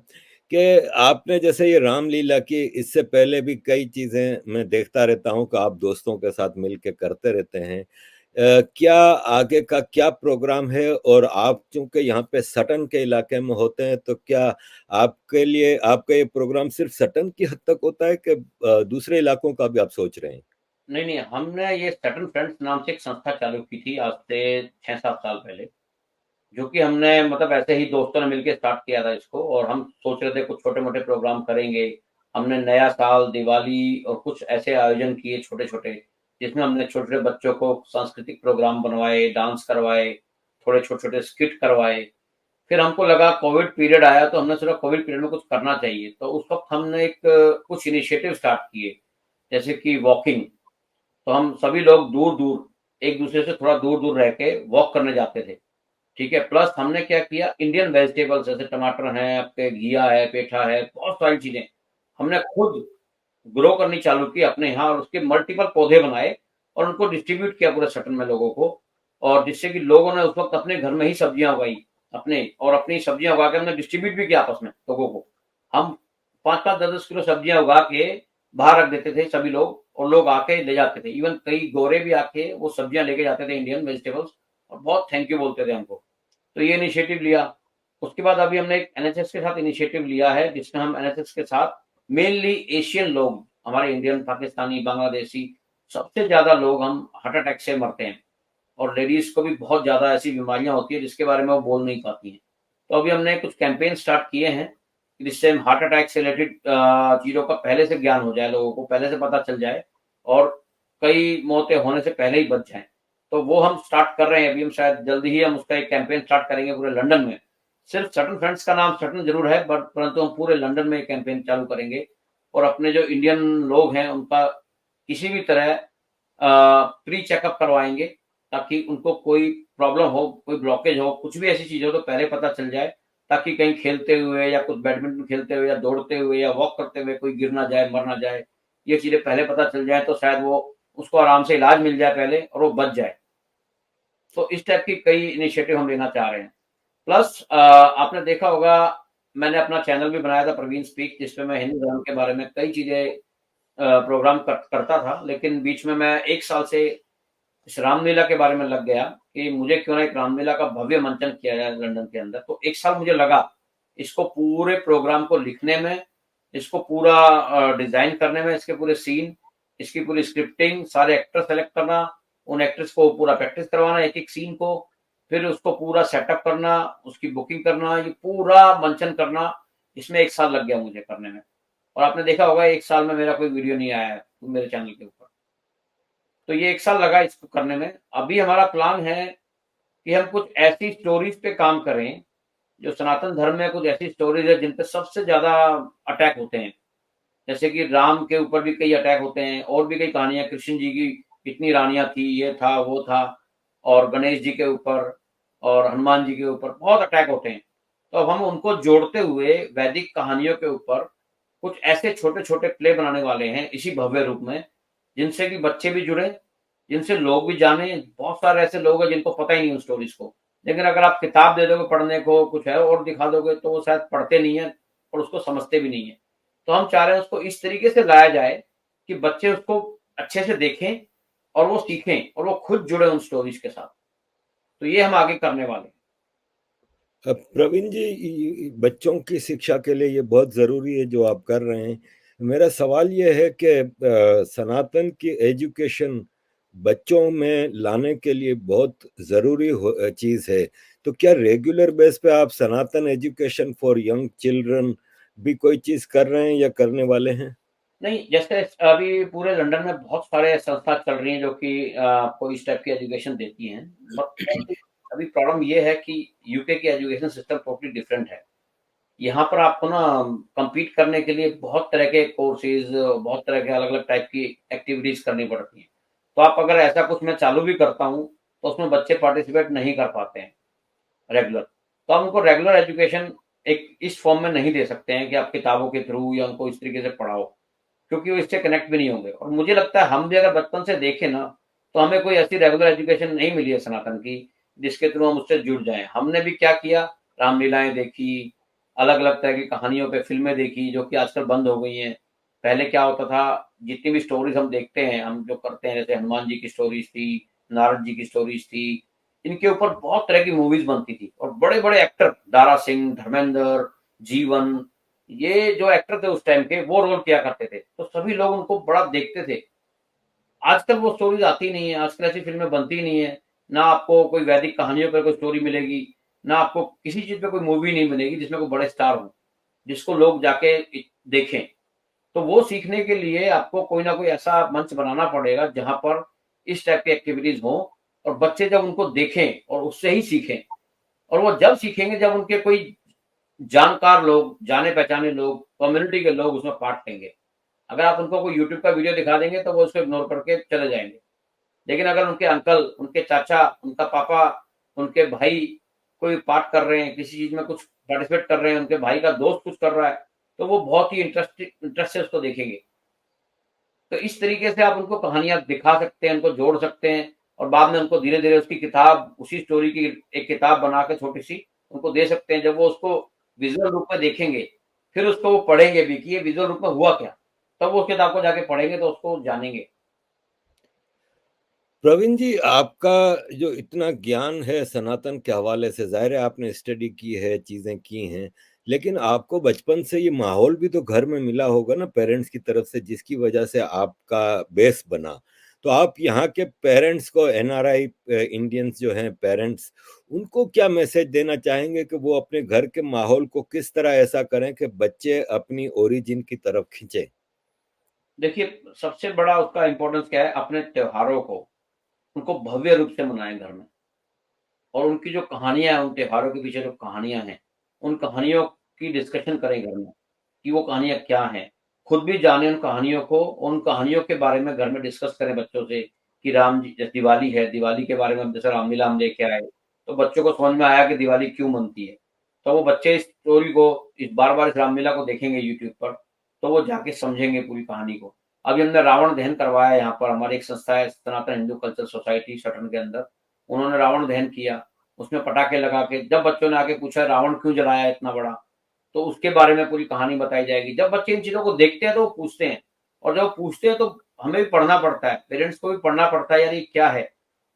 Speaker 1: कि आपने जैसे ये रामलीला की, इससे पहले भी कई चीजें मैं देखता रहता हूं कि आप दोस्तों के साथ मिलके करते रहते हैं। क्या आगे का क्या प्रोग्राम है? और आप चूंकि यहाँ पे सटन के इलाके में होते हैं, तो क्या आपके लिए आपका ये प्रोग्राम सिर्फ सटन की हद तक होता है कि दूसरे इलाकों का भी आप सोच रहे हैं?
Speaker 2: नहीं, हमने ये सटन फ्रेंड्स नाम से एक संस्था चालू की थी आज से 6-7 साल पहले, जो कि हमने मतलब ऐसे ही दोस्तों ने मिलकर स्टार्ट किया था इसको। और हम सोच रहे थे कुछ छोटे मोटे प्रोग्राम करेंगे। हमने नया साल, दिवाली और कुछ ऐसे आयोजन किए छोटे छोटे, जिसमें हमने छोटे छोटे बच्चों को सांस्कृतिक प्रोग्राम बनवाए, डांस करवाए, थोड़े छोटे छोटे स्किट करवाए। फिर हमको लगा कोविड पीरियड आया, तो हमने सोचा कोविड पीरियड में कुछ करना चाहिए। तो उस वक्त हमने कुछ इनिशिएटिव स्टार्ट किए, जैसे कि वॉकिंग। तो हम सभी लोग दूर दूर एक दूसरे से थोड़ा दूर दूर रह के वॉक करने जाते थे, ठीक है। प्लस हमने क्या किया, इंडियन वेजिटेबल्स जैसे टमाटर हैं, आपके घिया है, पेठा है, बहुत सारी चीजें हमने खुद ग्रो करनी चालू की अपने यहाँ, और उसके मल्टीपल पौधे बनाए और उनको डिस्ट्रीब्यूट किया पूरे सटन में लोगों को। और जिससे कि लोगों ने उस वक्त अपने घर में ही सब्जियां उगाई। अपने, और अपनी सब्जियां उगा के हमने डिस्ट्रीब्यूट भी किया आपस में लोगों को। हम 5-5, 10-10 किलो सब्जियां उगा के बाहर रख देते थे सभी लोग, और लोग आके ले जाते थे। इवन कई गोरे भी आके वो सब्जियां लेके जाते थे, इंडियन वेजिटेबल्स, और बहुत थैंक यू बोलते थे हमको। तो ये इनिशिएटिव लिया। उसके बाद अभी हमने एक एनएचएस के साथ इनिशिएटिव लिया है, जिसमें हम एनएचएस के साथ मेनली एशियन लोग, हमारे इंडियन, पाकिस्तानी, बांग्लादेशी, सबसे ज्यादा लोग हम हार्ट अटैक से मरते हैं, और लेडीज को भी बहुत ज्यादा ऐसी बीमारियां होती है जिसके बारे में वो बोल नहीं पाती हैं। तो अभी हमने कुछ कैंपेन स्टार्ट किए हैं जिससे हम हार्ट अटैक से रिलेटेड चीजों का पहले से ज्ञान हो जाए, लोगों को पहले से पता चल जाए, और कई मौतें होने से पहले ही बच जाएं। तो वो हम स्टार्ट कर रहे हैं अभी। हम शायद जल्दी ही हम उसका एक कैंपेन स्टार्ट करेंगे पूरे लंदन में। सिर्फ सटन फ्रेंड्स का नाम सटन जरूर है, बट परंतु हम पूरे लंदन में कैंपेन चालू करेंगे, और अपने जो इंडियन लोग हैं उनका किसी भी तरह प्री चेकअप करवाएंगे, ताकि उनको कोई प्रॉब्लम हो, कोई ब्लॉकेज हो, कुछ भी ऐसी चीज हो तो पहले पता चल जाए, ताकि कहीं खेलते हुए या कुछ बैडमिंटन खेलते हुए या दौड़ते हुए या वॉक करते हुए कोई गिर ना जाए, मर ना जाए। ये चीजें पहले पता चल जाए तो शायद वो, उसको आराम से इलाज मिल जाए पहले और वो बच जाए। तो इस टाइप की कई इनिशिएटिव हम लेना चाह रहे हैं। प्लस आपने देखा होगा, मैंने अपना चैनल भी बनाया था प्रवीण स्पीक, जिसपे मैं हिंदू धर्म के बारे में कई चीजें प्रोग्राम करता था, लेकिन बीच में मैं 1 साल से इस रामलीला के बारे में लग गया कि मुझे क्यों ना एक रामलीला का भव्य मंचन किया जाए लंदन के अंदर। तो 1 साल मुझे लगा इसको पूरे प्रोग्राम को लिखने में, इसको पूरा डिजाइन करने में, इसके पूरे सीन, इसकी पूरी स्क्रिप्टिंग, सारे एक्टर सेलेक्ट करना, उन एक्टर्स को पूरा प्रैक्टिस करवाना एक एक सीन को, फिर उसको पूरा सेटअप करना, उसकी बुकिंग करना, ये पूरा मंचन करना, इसमें 1 साल लग गया मुझे करने में। और आपने देखा होगा 1 साल में मेरा कोई वीडियो नहीं आया है मेरे चैनल के ऊपर। तो ये 1 साल लगा इसको करने में। अभी हमारा प्लान है कि हम कुछ ऐसी स्टोरीज पे काम करें, जो सनातन धर्म में कुछ ऐसी स्टोरीज है जिन पे सबसे ज्यादा अटैक होते हैं। जैसे कि राम के ऊपर भी कई अटैक होते हैं, और भी कई कहानियां, कृष्ण जी की कितनी रानियां थी, ये था वो था, और गणेश जी के ऊपर और हनुमान जी के ऊपर बहुत अटैक होते हैं। तो अब हम उनको जोड़ते हुए वैदिक कहानियों के ऊपर कुछ ऐसे छोटे छोटे प्ले बनाने वाले हैं इसी भव्य रूप में, जिनसे कि बच्चे भी जुड़े, जिनसे लोग भी जाने। बहुत सारे ऐसे लोग हैं जिनको पता ही नहीं उन स्टोरीज को, लेकिन अगर आप किताब दे दोगे पढ़ने को, कुछ है और दिखा दोगे, तो वो शायद पढ़ते नहीं है और उसको समझते भी नहीं है। तो हम चाह रहे हैं उसको इस तरीके से लाया जाए कि बच्चे उसको अच्छे से देखें और वो सीखें और वो खुद जुड़े उन स्टोरीज के साथ। तो ये हम आगे करने वाले हैं।
Speaker 1: प्रवीण जी, बच्चों की शिक्षा के लिए ये बहुत जरूरी है जो आप कर रहे हैं। मेरा सवाल ये है कि सनातन की एजुकेशन बच्चों में लाने के लिए बहुत जरूरी चीज है। तो क्या रेगुलर बेस पे आप सनातन एजुकेशन फॉर यंग चिल्ड्रन भी कोई चीज कर रहे हैं या करने वाले हैं?
Speaker 2: नहीं, जैसे अभी पूरे लंदन में बहुत सारे संस्था चल रही हैं जो कि आपको इस टाइप की एजुकेशन देती हैं, बट अभी प्रॉब्लम ये है कि यूके की एजुकेशन सिस्टम टोटली डिफरेंट है। यहाँ पर आपको ना compete करने के लिए बहुत तरह के कोर्सेज, बहुत तरह के अलग-अलग टाइप की एक्टिविटीज करनी पड़ती हैं। तो आप अगर ऐसा कुछ मैं चालू भी करता हूँ, तो उसमें बच्चे पार्टिसिपेट नहीं कर पाते हैं रेगुलर। तो हम उनको रेगुलर एजुकेशन एक इस फॉर्म में नहीं दे सकते हैं कि आप किताबों के थ्रू या उनको इस तरीके से पढ़ाओ, क्योंकि वो इससे कनेक्ट भी नहीं होंगे। और मुझे लगता है हम भी अगर बचपन से देखें ना, तो हमें कोई ऐसी रेगुलर एजुकेशन नहीं मिली है सनातन की, जिसके थ्रू हम उससे जुड़ जाएं। हमने भी क्या किया, रामलीलाएं देखी, अलग अलग तरह की कहानियों पे फिल्में देखी, जो कि आजकल बंद हो गई हैं। पहले क्या होता था, जितनी भी स्टोरीज हम देखते हैं, हम जो करते हैं, जैसे हनुमान जी की स्टोरीज थी, नारद जी की स्टोरीज थी, इनके ऊपर बहुत तरह की मूवीज बनती थी, और बड़े बड़े एक्टर, दारा सिंह, धर्मेंद्र, जीवन, ये जो एक्टर थे उस टाइम के, वो रोल किया करते थे, तो सभी लोग उनको बड़ा देखते थे। आजकल वो स्टोरीज आती नहीं है, आजकल ऐसी फिल्में बनती नहीं है। ना आपको कोई वैदिक कहानियों पर कोई स्टोरी मिलेगी, ना आपको किसी चीज पे कोई मूवी नहीं मिलेगी जिसमें कोई बड़े स्टार हो, जिसको लोग जाके देखें। तो वो सीखने के लिए आपको कोई ना कोई ऐसा मंच बनाना पड़ेगा जहां पर इस टाइप की एक्टिविटीज हो, और बच्चे जब उनको देखें और उससे ही सीखें। और वो जब सीखेंगे जब उनके कोई जानकार लोग, जाने पहचाने लोग, कम्युनिटी के लोग उसमें पार्ट लेंगे। अगर आप उनको कोई यूट्यूब का वीडियो दिखा देंगे तो वो उसको इग्नोर करके चले जाएंगे। लेकिन अगर उनके अंकल, उनके चाचा, उनका पापा, उनके भाई कोई पार्ट कर रहे हैं, किसी चीज में कुछ पार्टिसिपेट कर रहे हैं, उनके भाई का दोस्त कुछ कर रहा है, तो वो बहुत ही इंटरेस्ट से उसको देखेंगे। तो इस तरीके से आप उनको कहानियां दिखा सकते हैं, उनको जोड़ सकते हैं, और बाद में उनको धीरे धीरे उसकी किताब, उसी स्टोरी की एक किताब बना के छोटी सी उनको दे सकते हैं। जब वो उसको विजुअल रूप में देखेंगे, फिर उसको वो पढ़ेंगे भी कि ये विजुअल रूप में हुआ क्या, तब वो किताब को जाके पढ़ेंगे तो उसको जानेंगे।
Speaker 1: प्रवीण जी, आपका जो इतना ज्ञान है सनातन के हवाले से, ज़ाहिर है आपने स्टडी की है, चीज़ें की हैं, लेकिन आपको बचपन से ये माहौल भी तो घर में मिला होगा ना पेरेंट्स की तरफ से, जिसकी वजह से आपका बेस बना। तो आप यहाँ के पेरेंट्स को, एनआरआई इंडियंस जो हैं पेरेंट्स, उनको क्या मैसेज देना चाहेंगे कि वो अपने घर के माहौल को किस तरह ऐसा करें कि बच्चे अपनी ओरिजिन की तरफ खींचे?
Speaker 2: देखिए, सबसे बड़ा उसका इम्पोर्टेंस क्या है, अपने त्योहारों को, उनको भव्य रूप से मनाएँ घर में। और उनकी जो कहानियाँ हैं, उन त्योहारों के पीछे जो कहानियाँ हैं, उन कहानियों की डिस्कशन करें घर में, कि वो कहानियाँ क्या हैं। खुद भी जानें उन कहानियों को, उन कहानियों के बारे में घर में डिस्कस करें बच्चों से, कि राम जी, जैसे दिवाली है, दिवाली के बारे में हम जैसे रामलीला हम लेके आए, तो बच्चों को समझ में आया कि दिवाली क्यों मनती है। तो वो बच्चे इस स्टोरी को, इस बार-बार इस रामलीला को देखेंगे यूट्यूब पर, तो वो जाके समझेंगे पूरी कहानी को। अभी हमने रावण दहन करवाया यहाँ पर, हमारी एक संस्था है सनातन हिंदू कल्चरल सोसाइटी सटन के अंदर, उन्होंने रावण दहन किया। उसमें पटाखे लगा के, जब बच्चों ने आके पूछा रावण क्यों जलाया इतना बड़ा, तो उसके बारे में पूरी कहानी बताई जाएगी। जब बच्चे इन चीज़ों को देखते हैं तो वो पूछते हैं, और जब वो पूछते हैं तो हमें भी पढ़ना पड़ता है, पेरेंट्स को भी पढ़ना पड़ता है यार ये क्या है।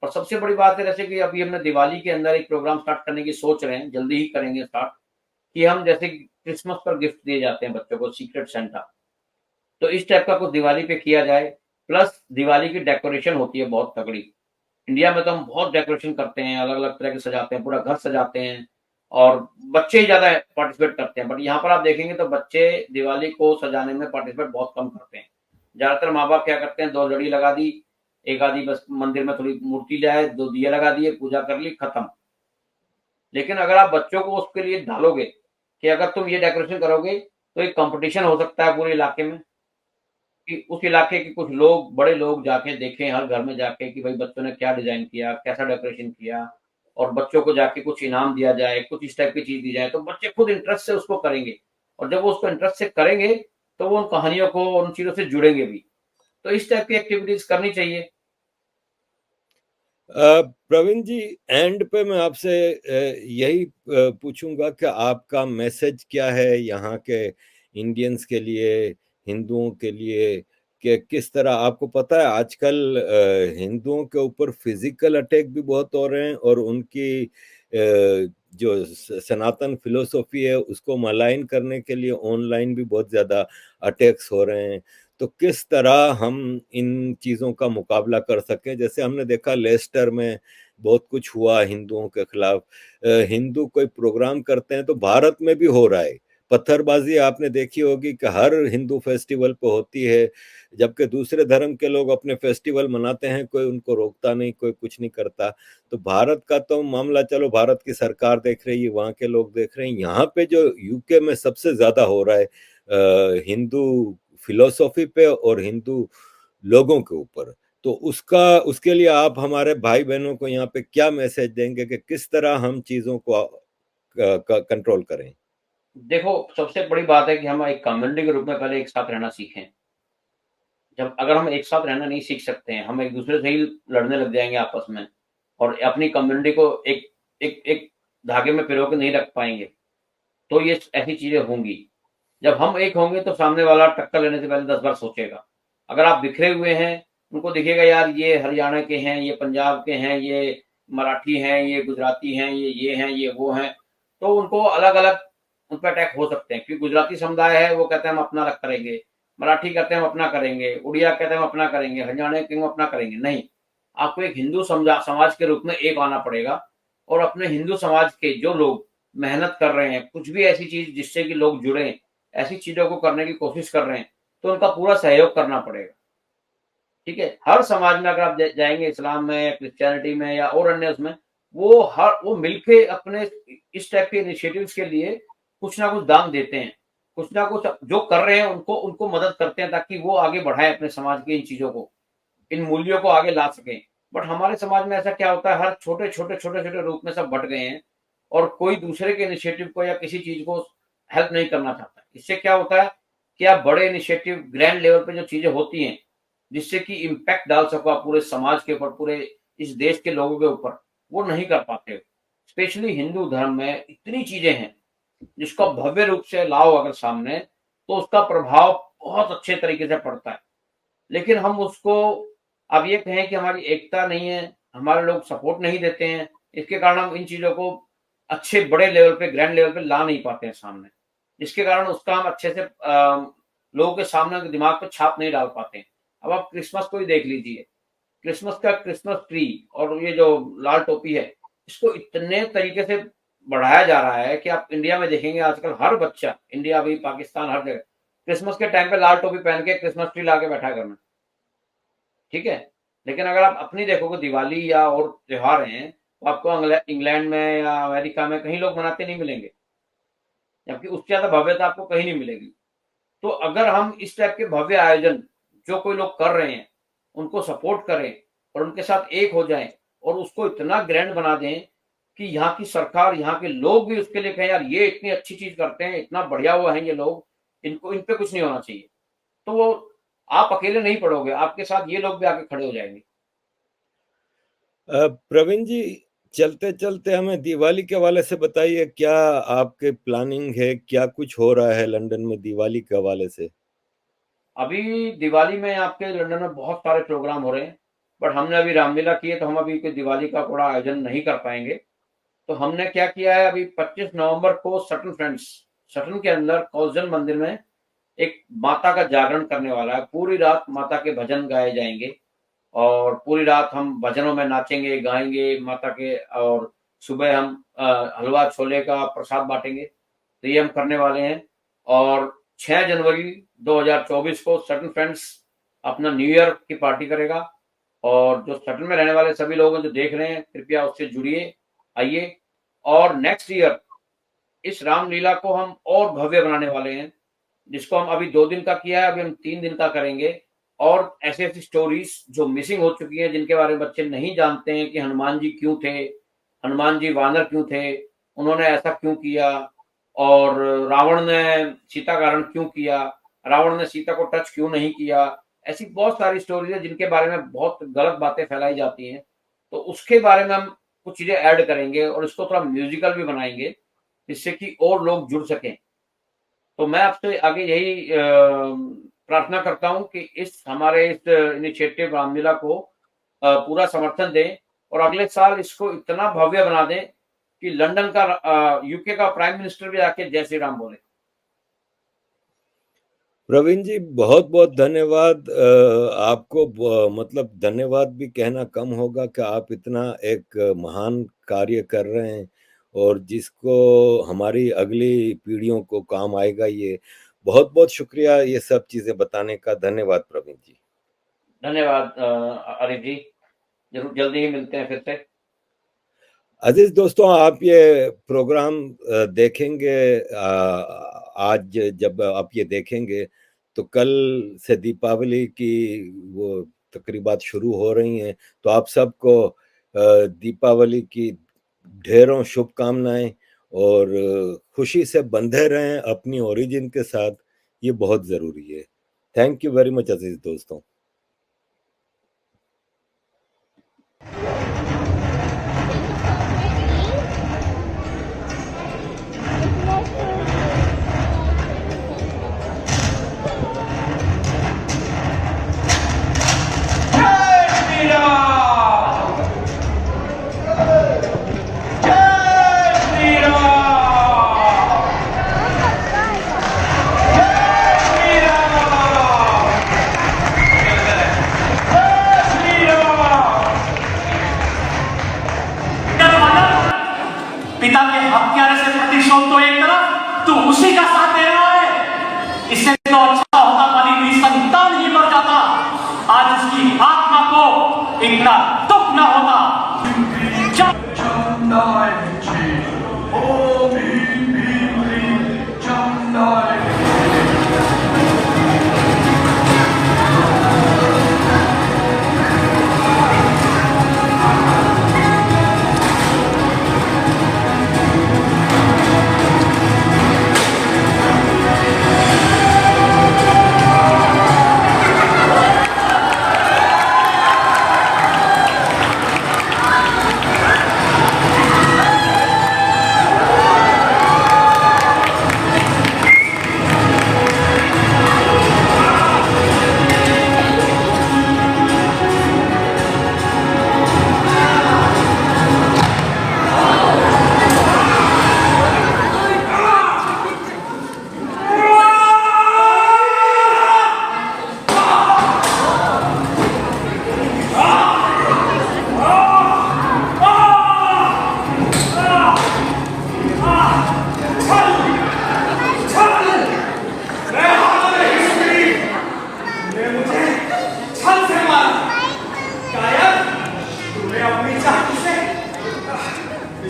Speaker 2: और सबसे बड़ी बात है, जैसे कि अभी हमने दिवाली के अंदर एक प्रोग्राम स्टार्ट करने की सोच रहे हैं, जल्दी ही करेंगे स्टार्ट, कि हम जैसे क्रिसमस पर गिफ्ट दिए जाते हैं बच्चों को, सीक्रेट सेंटा, तो इस टाइप का कुछ दिवाली पे किया जाए। प्लस दिवाली की डेकोरेशन होती है बहुत तगड़ी। इंडिया में तो हम बहुत डेकोरेशन करते हैं, अलग-अलग तरह के सजाते हैं, पूरा घर सजाते हैं, और बच्चे ही ज़्यादा पार्टिसिपेट करते हैं। बट यहाँ पर आप देखेंगे तो बच्चे दिवाली को सजाने में पार्टिसिपेट बहुत कम करते हैं। ज़्यादातर माँ-बाप क्या करते हैं, 2 लड़ी लगा दी, 1 आधी बस मंदिर में थोड़ी मूर्ति ले आए, 2 दिए लगा दिए, पूजा कर ली, खत्म। लेकिन अगर आप बच्चों को उसके लिए ढालोगे, कि अगर तुम ये डेकोरेशन करोगे, तो एक कॉम्पिटिशन हो सकता है पूरे इलाके में, कि उस इलाके के कुछ लोग, बड़े लोग जाके देखें हर घर में जाके कि भाई बच्चों ने क्या डिज़ाइन किया, कैसा डेकोरेशन किया, और बच्चों को जाके कुछ इनाम दिया जाए, कुछ इस टाइप की चीज़ दी जाए, तो बच्चे खुद इंटरेस्ट से उसको करेंगे। और जब वो उसको इंटरेस्ट से करेंगे, तो वो उन कहानियों को, उन चीज़ों से जुड़ेंगे भी। तो इस टाइप की एक्टिविटीज़ करनी चाहिए।
Speaker 1: प्रवीण जी, एंड पे मैं आपसे यही पूछूंगा कि आपका मैसेज क्या है यहाँ के इंडियंस के लिए, हिंदुओं के लिए, कि किस तरह, आपको पता है आजकल हिंदुओं के ऊपर फिजिकल अटैक भी बहुत हो रहे हैं, और उनकी जो सनातन फिलोसॉफी है उसको मलाइन करने के लिए ऑनलाइन भी बहुत ज्यादा अटैक्स हो रहे हैं। तो किस तरह हम इन चीजों का मुकाबला कर सकें? जैसे हमने देखा लेस्टर में बहुत कुछ हुआ हिंदुओं के खिलाफ, हिंदू कोई प्रोग्राम करते हैं तो भारत में भी हो रहा है। पत्थरबाजी आपने देखी होगी कि हर हिंदू फेस्टिवल पे होती है, जबकि दूसरे धर्म के लोग अपने फेस्टिवल मनाते हैं, कोई उनको रोकता नहीं, कोई कुछ नहीं करता। तो भारत का तो मामला, चलो भारत की सरकार देख रही है, वहां के लोग देख रहे हैं। यहाँ पे जो यूके में सबसे ज्यादा हो रहा है हिंदू फिलोसॉफी पे और हिंदू लोगों के ऊपर, तो उसका, उसके लिए आप हमारे भाई बहनों को यहाँ पे क्या मैसेज देंगे कि किस तरह हम चीजों को कंट्रोल करें?
Speaker 2: देखो, सबसे बड़ी बात है कि हम एक कम्युनिटी के रूप में पहले एक साथ रहना सीखें। जब अगर हम एक साथ रहना नहीं सीख सकते हैं, हम एक-दूसरे से ही लड़ने लग जाएँगे आपस में, और अपनी कम्युनिटी को एक एक एक धागे में पिरो के नहीं रख पाएँगे, तो ये ऐसी चीज़ें होंगी। जब हम एक होंगे तो सामने वाला टक्कर लेने से पहले 10 बार सोचेगा। अगर आप बिखरे हुए हैं, उनको दिखेगा यार ये हरियाणा के हैं, ये पंजाब के हैं, ये मराठी हैं, ये गुजराती हैं, ये हैं, ये वो हैं, तो उनको अलग-अलग उन पे अटैक हो सकते हैं, क्योंकि गुजराती समुदाय है वो कहते हैं हम अपना अलग करेंगे, मराठी कहते हैं हम अपना करेंगे, उड़िया कहते हैं हम अपना करेंगे, हरियाणा के हम अपना करेंगे। नहीं, आपको एक हिंदू समाज के रूप में एक आना पड़ेगा, और अपने हिंदू समाज के जो लोग मेहनत कर रहे हैं, कुछ भी ऐसी चीज़ जिससे कि लोग जुड़ें, ऐसी चीज़ों को करने की कोशिश कर रहे हैं, तो उनका पूरा सहयोग करना पड़ेगा। ठीक है? हर समाज में अगर आप जाएँगे, इस्लाम में या क्रिश्चियनिटी में या और अन्य उसमें, वो मिलके अपने इस टाइप के इनिशिएटिव्स के लिए कुछ ना कुछ दान देते हैं। कुछ ना कुछ जो कर रहे हैं उनको उनको मदद करते हैं, ताकि वो आगे बढ़ाएँ अपने समाज की इन चीज़ों को, इन मूल्यों को आगे ला सकें। बट हमारे समाज में ऐसा क्या होता है, हर छोटे-छोटे रूप में सब बँट गए हैं, और कोई दूसरे के इनिशिएटिव को या किसी चीज़ को हेल्प नहीं करना चाहता। इससे क्या होता है कि आप बड़े इनिशिएटिव, ग्रैंड लेवल पे जो चीज़ें होती हैं, जिससे कि इम्पैक्ट डाल सको आप पूरे समाज के ऊपर, पूरे इस देश के लोगों के ऊपर, वो नहीं कर पाते हो। स्पेशली हिंदू धर्म में इतनी चीजें हैं जिसको भव्य रूप से लाओ अगर सामने, तो उसका प्रभाव बहुत अच्छे तरीके से पड़ता है। लेकिन हम उसको, अब ये कहें कि हमारी एकता नहीं है, हमारे लोग सपोर्ट नहीं देते हैं, इसके कारण हम इन चीजों को अच्छे बड़े लेवल पे, ग्रैंड लेवल पे ला नहीं पाते हैं सामने, जिसके कारण उसका हम अच्छे से लोगों के सामने दिमाग पे छाप नहीं डाल पाते हैं। अब आप क्रिसमस को ही देख लीजिए, क्रिसमस का क्रिसमस ट्री और ये जो लाल टोपी है, इसको इतने तरीके से बढ़ाया जा रहा है कि आप इंडिया में देखेंगे आजकल हर बच्चा, इंडिया भी, पाकिस्तान, हर जगह क्रिसमस के टाइम पे लाल टोपी पहन के क्रिसमस ट्री लाके बैठा करना, ठीक है। लेकिन अगर आप अपनी देखोगे दिवाली या और त्योहार हैं, तो आपको इंग्लैंड में या अमेरिका में कहीं लोग मनाते नहीं मिलेंगे, जबकि उससे ज्यादा भव्यता आपको कहीं नहीं मिलेगी। तो अगर हम इस टाइप के भव्य आयोजन जो कोई लोग कर रहे हैं उनको सपोर्ट करें और उनके साथ एक हो जाएं और उसको इतना ग्रैंड बना दें कि यहाँ की सरकार, यहाँ के लोग भी उसके लिए कहें यार ये इतनी अच्छी चीज करते हैं, इतना बढ़िया हुआ है ये लोग, इनको इन पे कुछ नहीं होना चाहिए, तो वो आप अकेले नहीं पड़ोगे, आपके साथ ये लोग भी आके खड़े हो जाएंगे।
Speaker 1: प्रवीण जी, चलते चलते हमें दिवाली के हवाले से बताइए, क्या आपके प्लानिंग है, क्या कुछ हो रहा है लंदन में दिवाली के हवाले से?
Speaker 2: अभी दिवाली में आपके लंदन में बहुत सारे प्रोग्राम हो रहे हैं, बट हमने अभी रामलीला की है तो हम अभी कोई दिवाली का बड़ा आयोजन नहीं कर पाएंगे। तो हमने क्या किया है, अभी 25 नवंबर को सटन फ्रेंड्स, सटन के अंदर कौजल मंदिर में एक माता का जागरण करने वाला है। पूरी रात माता के भजन गाए जाएंगे और पूरी रात हम भजनों में नाचेंगे, गाएंगे माता के, और सुबह हम हलवा छोले का प्रसाद बांटेंगे, तो ये हम करने वाले हैं। और 6 जनवरी 2024 को सटन फ्रेंड्स अपना न्यू ईयर की पार्टी करेगा, और जो सटन में रहने वाले सभी लोग जो देख रहे हैं कृपया उससे जुड़िए, आइए। और नेक्स्ट ईयर इस रामलीला को हम और भव्य बनाने वाले हैं, जिसको हम अभी 2 दिन का किया है, अभी हम 3 दिन का करेंगे। और ऐसी ऐसी स्टोरीज जो मिसिंग हो चुकी हैं, जिनके बारे में बच्चे नहीं जानते हैं कि हनुमान जी क्यों थे, हनुमान जी वानर क्यों थे, उन्होंने ऐसा क्यों किया, और रावण ने सीता का हरण क्यों किया, रावण ने सीता को टच क्यों नहीं किया, ऐसी बहुत सारी स्टोरीज है जिनके बारे में बहुत गलत बातें फैलाई जाती हैं। तो उसके बारे में हम कुछ चीजें ऐड करेंगे और इसको थोड़ा म्यूजिकल भी बनाएंगे, जिससे कि और लोग जुड़ सकें। तो मैं आपसे आगे यही प्रार्थना करता हूं कि इस हमारे इस इनिशिएटिव रामलीला को पूरा समर्थन दें और अगले साल इसको इतना भव्य बना दें कि लंदन का, यूके का प्राइम मिनिस्टर भी आके जय श्री राम बोले।
Speaker 1: प्रवीण जी, बहुत बहुत धन्यवाद। आपको मतलब धन्यवाद भी कहना कम होगा कि आप इतना एक महान कार्य कर रहे हैं और जिसको हमारी अगली पीढ़ियों को काम आएगा। ये बहुत बहुत शुक्रिया ये सब चीजें बताने का। धन्यवाद प्रवीण जी।
Speaker 2: धन्यवाद आरिफ जी, जरूर जल्दी ही मिलते हैं फिर से।
Speaker 1: अजीज दोस्तों, आप ये प्रोग्राम देखेंगे, आज जब आप ये देखेंगे तो कल से दीपावली की वो तकरीबात शुरू हो रही हैं, तो आप सबको दीपावली की ढेरों शुभकामनाएं और खुशी से बंधे रहें अपनी ओरिजिन के साथ, ये बहुत जरूरी है। थैंक यू वेरी मच अजीज दोस्तों।
Speaker 4: पिता के हत्यारे से प्रतिशोध तो एक तरफ, तू उसी का साथ दे रहा है। इससे तो अच्छा होता पानी हुई संतान ही मर जाता, आज उसकी आत्मा को इतना दुख न होता।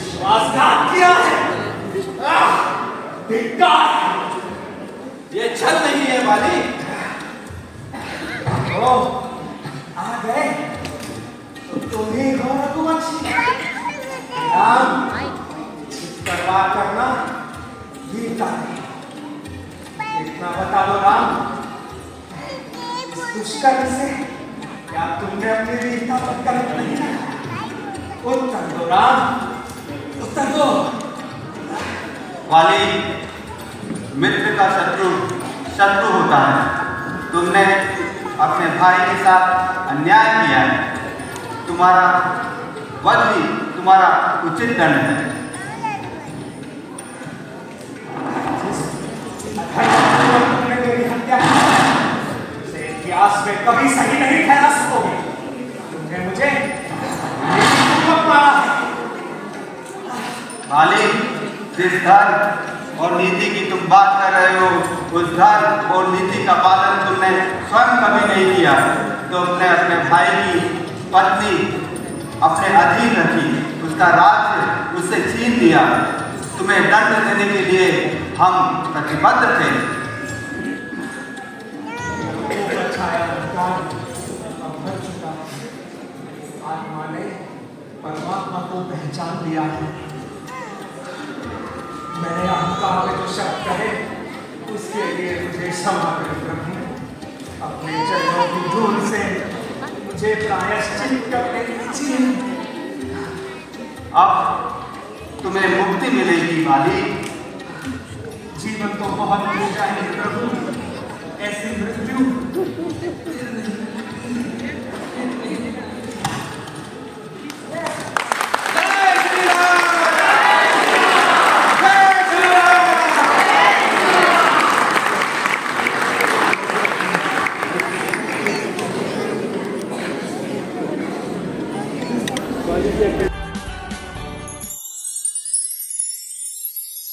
Speaker 6: विश्वासघात किया है। धिक्कार! ये छल नहीं है वाली। ओ, आ गए तो तुम ही हो रघुवंशी। राम, परवाह करना गीता नहीं। इतना बता दो राम, इस दुष्कर्म से क्या तुमने अपनी वीरता पर कलंक नहीं लगाया? उत्तर दो राम, उत्तर दो।
Speaker 7: वाली, मित्र का शत्रु शत्रु होता है। तुमने अपने भाई के साथ अन्याय किया है। तुम्हारा वध ही तुम्हारा उचित दंड है।
Speaker 6: तुमने मेरी हत्या की, उसे इतिहास में कभी सही नहीं ठहरा सकोगे। तुमने मुझे मारा है।
Speaker 7: वाली, जिस धर्म और नीति की तुम बात कर रहे हो, उस धर्म और नीति का पालन तुमने स्वयं कभी नहीं किया। तो अपने भाई की पत्नी अपने अधीन रखी, उसका राज्य उससे छीन लिया। तुम्हें दंड देने के लिए हम प्रतिबद्ध थे।
Speaker 6: आत्मा ने परमात्मा को पहचान लिया है। मैंने अहंकार में जो शब्द कहे, उसके लिए मुझे क्षमा करें प्रभु। अपने चरणों की धूल से मुझे प्रायश्चित करने दीजिए।
Speaker 7: अब तुम्हें मुक्ति मिलेगी वाली।
Speaker 6: जीवन तो बहुत मिल जाएंगे प्रभु, ऐसी मृत्यु